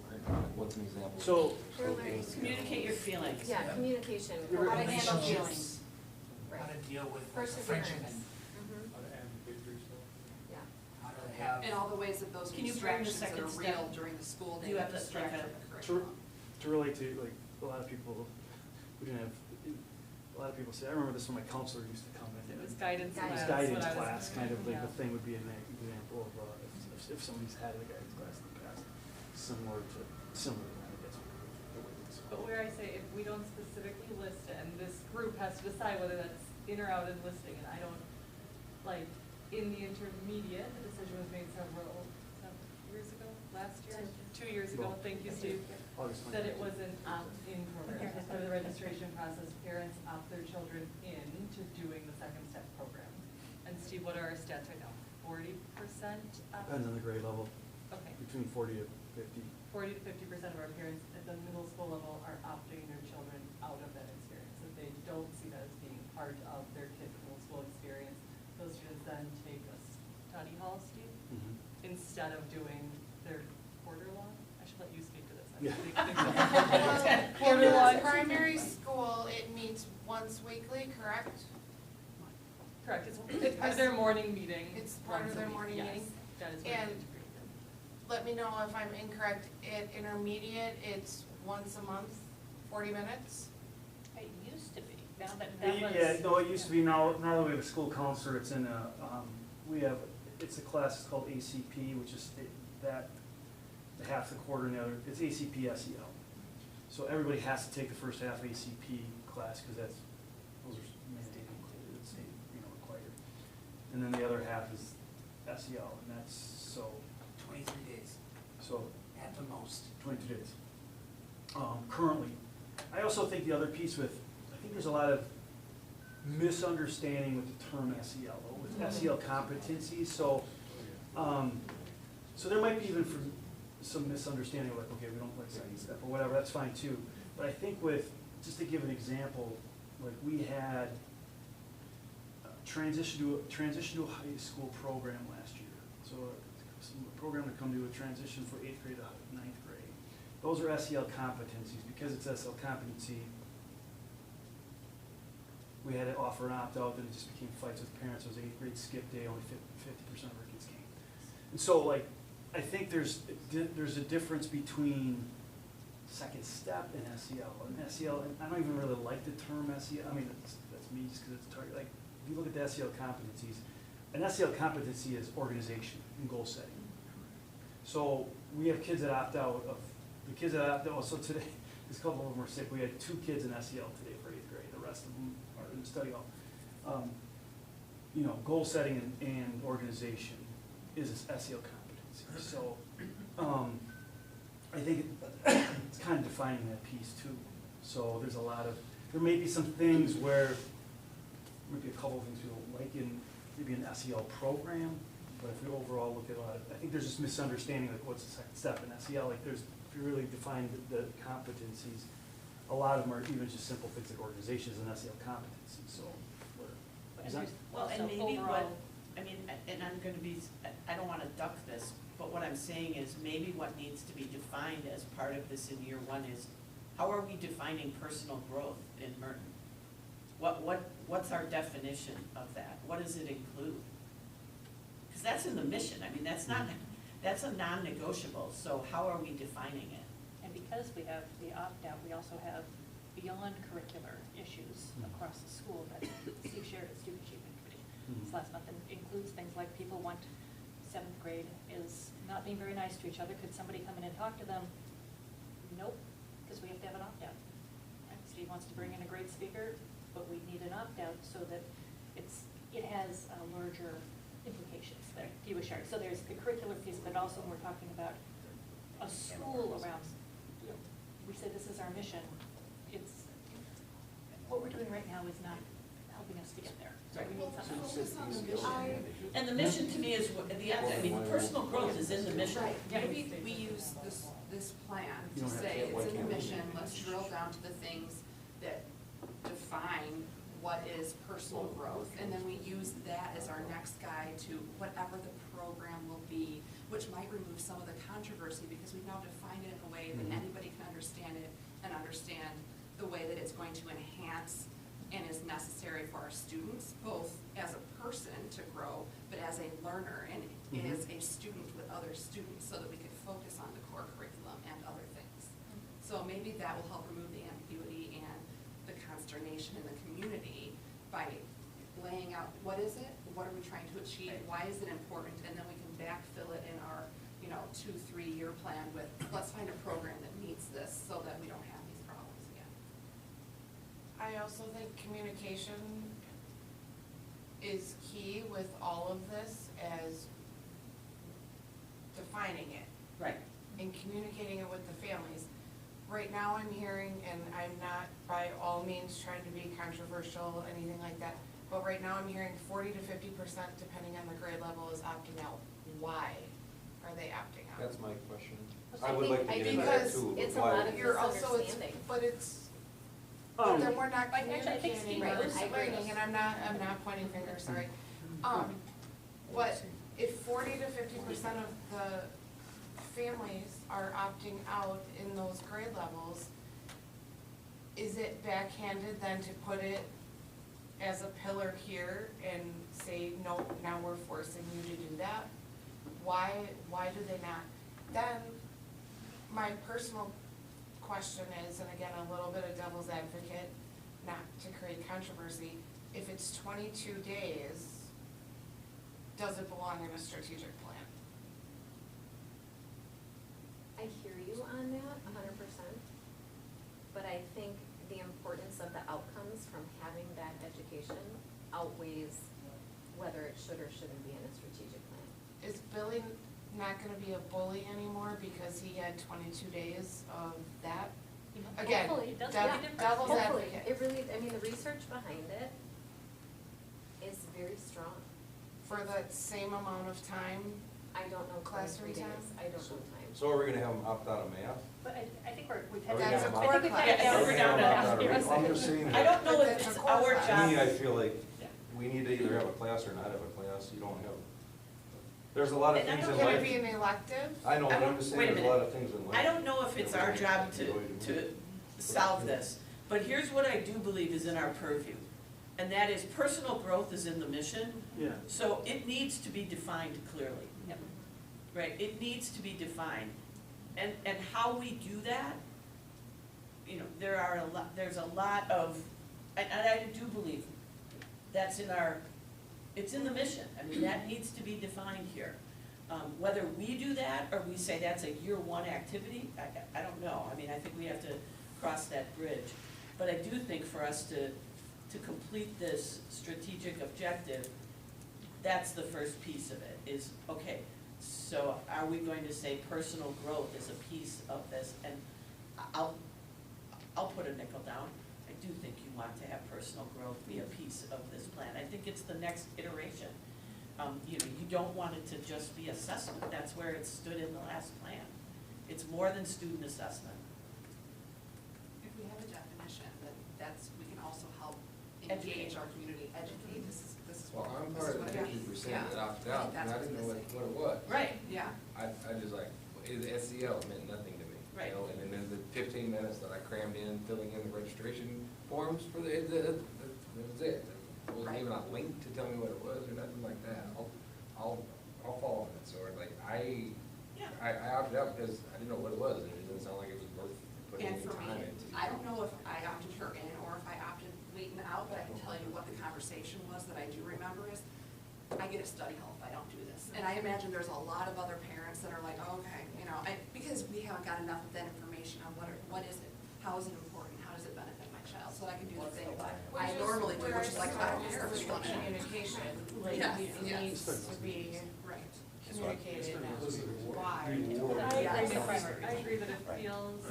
what's an example? So, They're learning. Communicate your feelings. Yeah, communication, Your how to handle relationships. feelings. How to Right. deal with Perseverance. friendship and Mhm. How to advocate for yourself. Yeah. how to have. And all the ways that those Can you bring the distractions that second are step? real during the school Do day you have that the- distract like a- from the to, curriculum. to relate to, like, a lot of people, we didn't have, a lot of people say, I remember this when my counselor used to come in. It was guidance Guidance. It was class. guidance when I was- class, kind of like yeah. the thing would be an example of, if somebody's had a guidance class in the past, similar, I guess. the way it's- But where I say, if we don't specifically list it, and this group has to decide whether that's in or out in listing, and I don't, like, in the intermediate, the decision was made several years ago, last year, 2 years ago, thank you, Steve, August that it 20th. was an opt-in program. As part of the registration process, parents opt their children in to doing the Second Step program. And Steve, what are our stats right now? 40%? Depends on the grade level, Okay. between 40 to 50. 40 to 50% of our parents at the middle school level are opting their children out of that experience. If they don't see that as being part of their kid's middle school experience, those students then take a study hall, Steve, Mhm. instead of doing their quarter long. I should let you speak to this. I Yeah. think- In Quarter long. the primary school, it meets once weekly, correct? Correct, it's part of their morning meeting. It's part of once a their week. morning Yes, meeting? that is very And- integrated. Let me know if I'm incorrect. At intermediate, it's once a month, 40 minutes? It used to be, now that was. Yeah, no, it used to be, now that we have a school counselor, it's in a, it's a class, it's called ACP, which is that, half the quarter and the other, it's ACP SEL. So everybody has to take the first half ACP class, because those are mandated, it's, required. And then the other half is SEL, and that's, so, 23 days so at the most. 22 days. Currently, I also think the other piece I think there's a lot of misunderstanding with the term SEL, though, with SEL competencies, so there might be even some misunderstanding, like, okay, we don't like second step, or whatever, that's fine too. But I think just to give an example, like, we had transition to a high school program last year. So a program to come to a transition for 8th grade to 9th grade. Those are SEL competencies. Because it's SEL competency, we had to offer an opt-out, and it just became fights with parents. It was 8th grade skip day, only 50% of our kids came. And so, like, I think there's a difference between second step and SEL. And SEL, and I don't even really like the term SEL. I mean, that's me just because it's target. Like, if you look at the SEL competencies, an SEL competency is organization and goal setting. So we have kids that opt out of, the kids that opt out, so today, this couple of them are sick. We had 2 kids in SEL today for 8th grade. The rest of them are in study hall. Goal setting and organization is a SEL competency. So I think it's kind of defining that piece too. So there may be some things where, maybe a couple of things we don't like in maybe an SEL program, but if we overall look at I think there's this misunderstanding, like, what's the second step in SEL? Like, if you really define the competencies, a lot of them are even just simple things like organizations and SEL competencies, so. And there's Well, and also maybe overall- and I'm gonna be, I don't wanna duck this, but what I'm saying is maybe what needs to be defined as part of this in year one is, how are we defining personal growth in Merton? What's our definition of that? What does it include? Because that's in the mission, that's a non-negotiable, so how are we defining it? And because we have the opt-out, we also have beyond curricular issues across the school that Steve shared at Student Achievement Committee this last month, and includes things like people want 7th grade is not being very nice to each other. Could somebody come in and talk to them? Nope, because we have to have an opt-out. And Steve wants to bring in a great speaker, but we need an opt-out so that it has larger implications that he was sharing. So there's the curricular piece, but also we're talking about a school around, you know, we say this is our mission, it's, what we're doing right now is not helping us to get there. So we need something. Focus on the mission. And the mission to me is, at the end, I mean, personal growth is in the mission. Right, maybe we use this plan You to don't have say to- it's in the mission, let's drill down to the things that define what is personal growth. And then we use that as our next guide to whatever the program will be, which might remove some of the controversy because we've now defined it in a way that anybody can understand it and understand the way that it's going to enhance and is necessary for our students, both as a person to grow, but as a learner and as a student with other students, so that we could focus on the core curriculum and other things. So maybe that will help remove the ambiguity and the consternation in the community by laying out, what is it? What are we trying to achieve? Why is it important? And then we can backfill it in our, 2-3 year plan with, let's find a program that meets this so that we don't have these problems again. I also think communication is key with all of this as defining it Right. and communicating it with the families. Right now I'm hearing, and I'm not by all means trying to be controversial, anything like that, but right now I'm hearing 40 to 50%, depending on the grade level, is opting out. Why are they opting out? That's my question. I I would like to think- get I into think that too, it's but a why? lot of You're also, misunderstanding. but then we're not Actually, I think communicating Steve or was- I agree. explaining, and I'm not pointing fingers, sorry. But if 40 to 50% of the families are opting out in those grade levels, is it backhanded then to put it as a pillar here and say, no, now we're forcing you to do that? Why do they not? Then, my personal question is, and again, a little bit of devil's advocate, not to create controversy, if it's 22 days, does it belong in a strategic plan? I hear you on that, 100%. But I think the importance of the outcomes from having that education outweighs whether it should or shouldn't be in a strategic plan. Is Billy not gonna be a bully anymore because he had 22 days of that? Again, Hopefully, it does dev- make a difference. devil's Hopefully, advocate. it really, I mean, the research behind it is very strong. For that same amount of time, I don't know Classroom 23 days, time? I don't know time. So are we gonna have them opt out of math? But I think we've had. Are we That's gonna a have core them class. Yeah, Are we're we down gonna to have them opt out of half. math? I'm just saying. I don't know But if that's it's a core our class. To me, I job. feel like Yeah. we need to either have a class or not have a class. You don't have, there's a lot of And I things don't in can it be life. an elective? I know, I but don't- I'm just wait saying a there's a lot minute. of things in life. I don't know if it's our job to solve this, but here's what I do believe is in our purview. And that is personal growth is in the mission, Yeah. so it needs to be defined clearly. Yep. Right, it needs to be defined. And how we do that, there's a lot of, and I do believe that's it's in the mission. I mean, that needs to be defined here. Whether we do that or we say that's a year one activity, I don't know. I mean, I think we have to cross that bridge. But I do think for us to complete this strategic objective, that's the first piece of it, is, okay, so are we going to say personal growth is a piece of this? And I'll put a nickel down. I do think you want to have personal growth be a piece of this plan. I think it's the next iteration. You don't want it to just be assessment. That's where it stood in the last plan. It's more than student assessment. If we have a definition, then we can also help Educate. engage our community, educate, this is Well, I'm this part is of what the it 50% means. that opted Yeah. out, and That's I what's didn't know what missing. it was. Right. Yeah, I just like, SEL meant nothing to me. Right. And then the 15 minutes that I crammed in, filling in the registration forms for that was it. It wasn't Right. even a link to tell me what it was or nothing like that. I'll fall on that sword. Like, I opted out because I didn't know what it was, and it didn't sound like it was worth putting and any for time me, into. I don't know if I opted her in or if I opted Leighton out, but I can tell you what the conversation was that I do remember is, I get a study hall if I don't do this. And I imagine there's a lot of other parents that are like, oh, okay, because we haven't got enough of that information on what is it, how is it important, how does it benefit my child, so that I can do the thing that I normally do, which is like, I don't care if you want to. Communication, Yes, it yes. needs to be Right. communicated why. I agree that it feels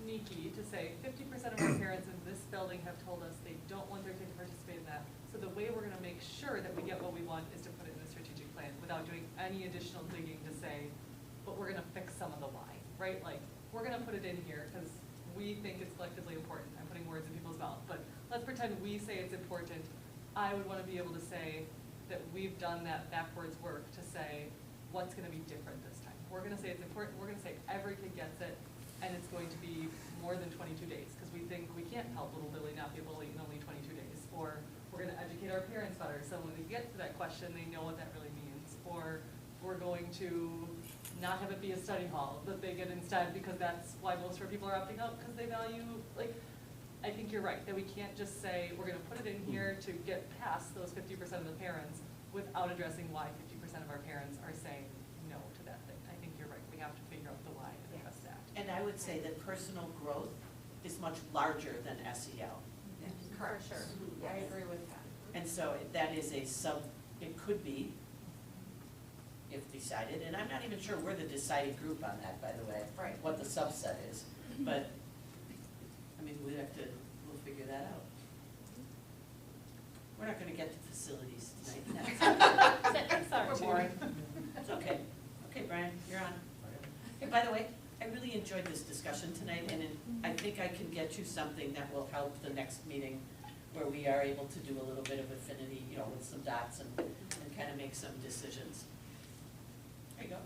sneaky to say 50% of our parents in this building have told us they don't want their kid to participate in that. So the way we're gonna make sure that we get what we want is to put it in the strategic plan without doing any additional digging to say, but we're gonna fix some of the why, right? Like, we're gonna put it in here because we think it's collectively important. I'm putting words in people's mouth, but let's pretend we say it's important. I would wanna be able to say that we've done that backwards work to say what's gonna be different this time. We're gonna say it's important, we're gonna say every kid gets it, and it's going to be more than 22 days, because we think we can't help little Billy not be able to eat in only 22 days. Or we're gonna educate our parents better, so when we get to that question, they know what that really means. Or we're going to not have it be a study hall that they get instead, because that's why most of our people are opting out, because they value, like, I think you're right, that we can't just say, we're gonna put it in here to get past those 50% of the parents without addressing why 50% of our parents are saying no to that thing. I think you're right, we have to figure out the why and address that. And I would say that personal growth is much larger than SEL. Correct. For sure. I agree with that. And so that is a it could be, if decided, and I'm not even sure we're the deciding group on that, by the way. Right. What the subset is, but, I mean, we'll figure that out. We're not gonna get to facilities tonight. Sorry, boring. It's okay. Okay, Brian, you're on. Hey, by the way, I really enjoyed this discussion tonight, and I think I can get you something that will help the next meeting, where we are able to do a little bit of affinity, you know, with some dots and kind of make some decisions. There you go.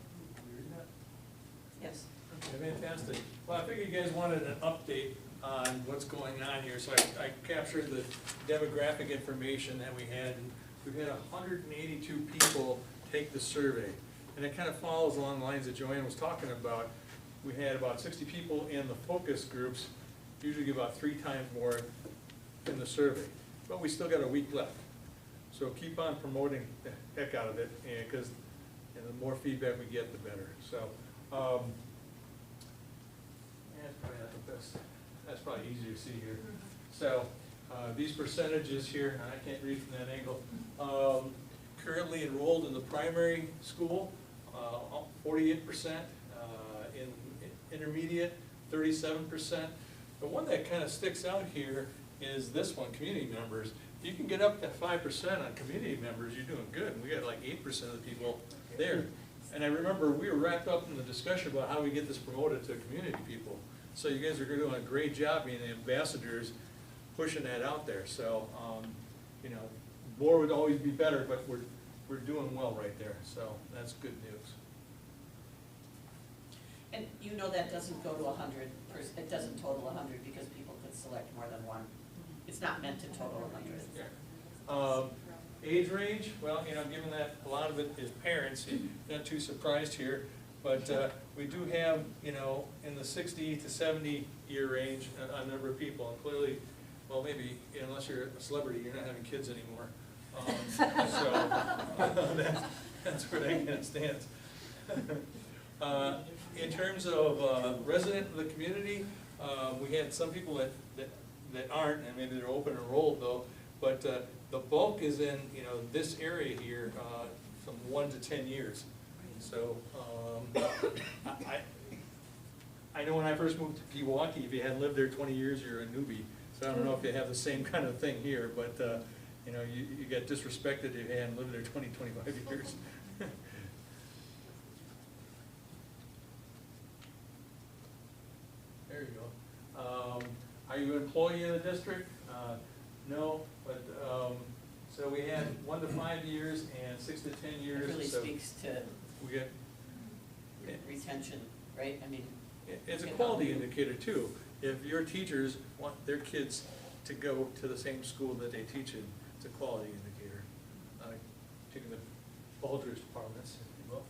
Yes. Okay, fantastic. Well, I figured you guys wanted an update on what's going on here, so I captured the demographic information that we had. We've had 182 people take the survey, and it kind of follows along the lines that Joanne was talking about. We had about 60 people in the focus groups, usually get about 3 times more in the survey, but we still got a week left. So keep on promoting the heck out of it, and because the more feedback we get, the better. So that's probably not the best. That's probably easier to see here. So these percentages here, and I can't read from that angle. Currently enrolled in the primary school, 48%. In intermediate, 37%. The one that kind of sticks out here is this one, community members. If you can get up to 5% on community members, you're doing good. And we got like 8% of the people there. And I remember we were wrapped up in the discussion about how we get this promoted to community people. So you guys are doing a great job being the ambassadors, pushing that out there. So, you know, more would always be better, but we're doing well right there. So that's good news. And you know that doesn't go to 100, it doesn't total 100 because people could select more than one. It's not meant to total 100. Yeah. Age range, well, you know, given that a lot of it is parents, not too surprised here, but we do have, you know, in the 60 to 70 year range, a number of people, and clearly, well, maybe, unless you're a celebrity, you're not having kids anymore. That's where that kind of stands. In terms of resident of the community, we had some people that aren't, and maybe they're open enrolled though, but the bulk is in, you know, this area here, from 1 to 10 years. So I know when I first moved to Pewaukee, if you hadn't lived there 20 years, you're a newbie. So I don't know if they have the same kind of thing here, but you know, you get disrespected if you hadn't lived there 20, 25 years. There you go. Are you an employee in the district? No, but so we had 1 to 5 years and 6 to 10 years. It really so speaks to we get retention, right? I mean, it's a quality indicator too. If your teachers want their kids to go to the same school that they teach in, it's a quality indicator. Taking the Baldrige departments, if you will.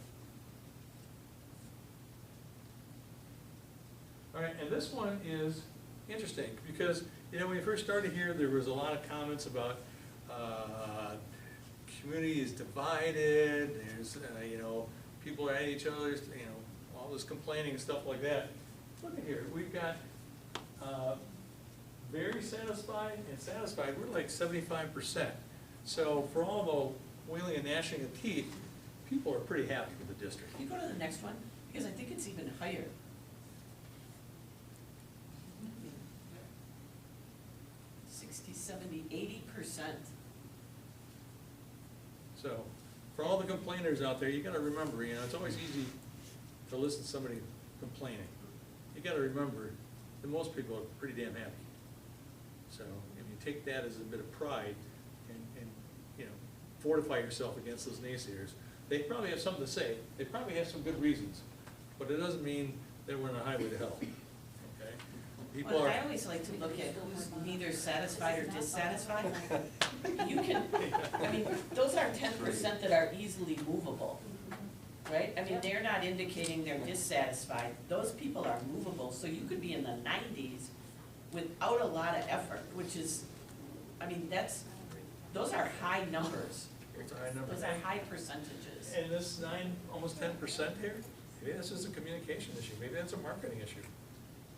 All right, and this one is interesting because, you know, when we first started here, there was a lot of comments about community is divided, there's, you know, people are at each other's, you know, all this complaining and stuff like that. Look at here, we've got very satisfied and satisfied, we're like 75%. So for all the wailing and gnashing of teeth, people are pretty happy with the district. Can you go to the next one? Because I think it's even higher. 60, 70, 80%. So, for all the complainers out there, you gotta remember, it's always easy to listen to somebody complaining. You gotta remember that most people are pretty damn happy. So, if you take that as a bit of pride and fortify yourself against those naysayers, they probably have something to say, they probably have some good reasons, but it doesn't mean that we're on a highway to hell, okay? People Well, are. I always like to look at who's neither satisfied or dissatisfied. You can, I mean, those are 10% that are easily movable, right? I mean, they're not indicating they're dissatisfied. Those people are movable, so you could be in the 90s without a lot of effort, which is, I mean, those are high numbers. It's a high number. Those are high percentages. And this almost 10% here, maybe that's just a communication issue, maybe that's a marketing issue,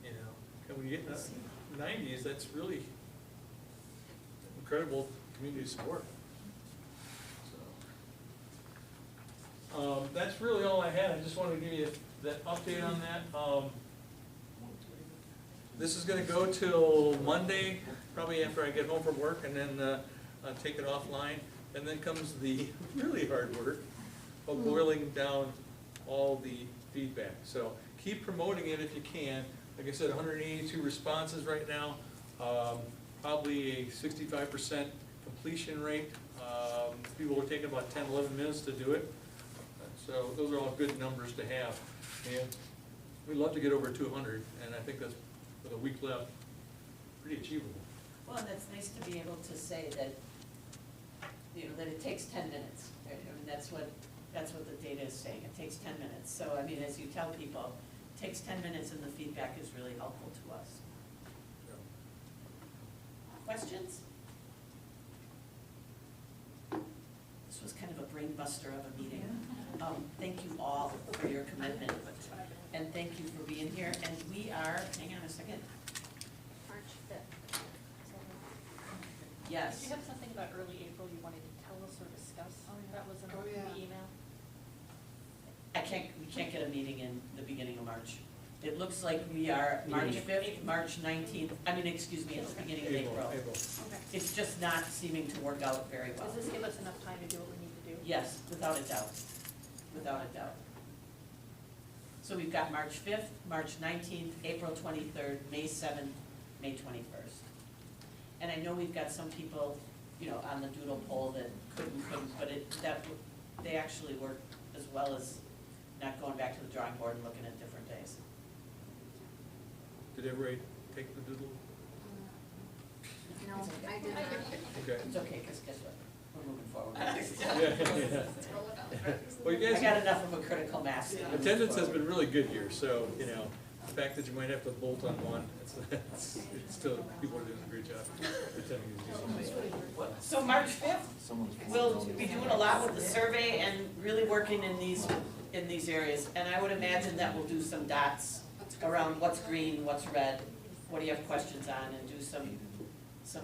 And when you get in the 90s, that's really incredible community support. So, that's really all I had, I just wanted to give you that update on that. This is gonna go till Monday, probably after I get home from work, and then I'll take it offline. And then comes the really hard work of boiling down all the feedback. So keep promoting it if you can. Like I said, 182 responses right now, probably a 65% completion rate. People are taking about 10, 11 minutes to do it. So those are all good numbers to have. And we'd love to get over 200, and I think that's, with a week left, pretty achievable. Well, and it's nice to be able to say that, that it takes 10 minutes. I mean, that's what the data is saying, it takes 10 minutes. So, I mean, as you tell people, it takes 10 minutes and the feedback is really helpful to us. Questions? This was kind of a brain buster of a meeting. Thank you all for your commitment, and thank you for being here. And we are, hang on a second. March 5th. Yes. Do you have something about early April you wanted to tell us or discuss? That was in the email. We can't get a meeting in the beginning of March. It looks like we are March 5th, March 19th, it's the beginning of April. Okay. It's just not seeming to work out very well. Does this give us enough time to do what we need to do? Yes, without a doubt, without a doubt. So we've got March 5th, March 19th, April 23rd, May 7th, May 21st. And I know we've got some people, on the doodle poll that couldn't, but they actually worked as well as not going back to the drawing board and looking at different days. Did everybody take the doodle? No, I did not. Okay. It's okay, because guess what? We're moving forward. Yeah. Well, you I guys, got enough of a critical mass. attendance has been really good here, so, the fact that you might have to bolt on one, it's still, people are doing a great job attending these meetings. So March 5th, we'll be doing a lot with the survey and really working in these areas. And I would imagine that we'll do some dots around what's green, what's red, what do you have questions on, and do some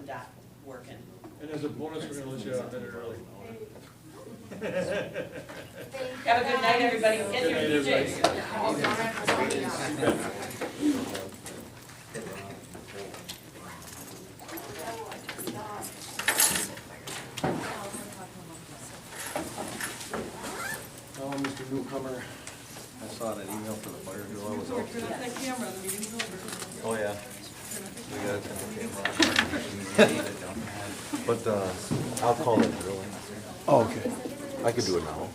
dot working. And as a bonus, we're gonna let you out a minute early. Have a good night, everybody. Get your Good night, PJs. Oh, Mr. Newcomer, I saw that email for the fire drill, I was out today. Oh, yeah. We gotta turn the camera on. But, I'll call it drilling. Oh, okay. I could do it now.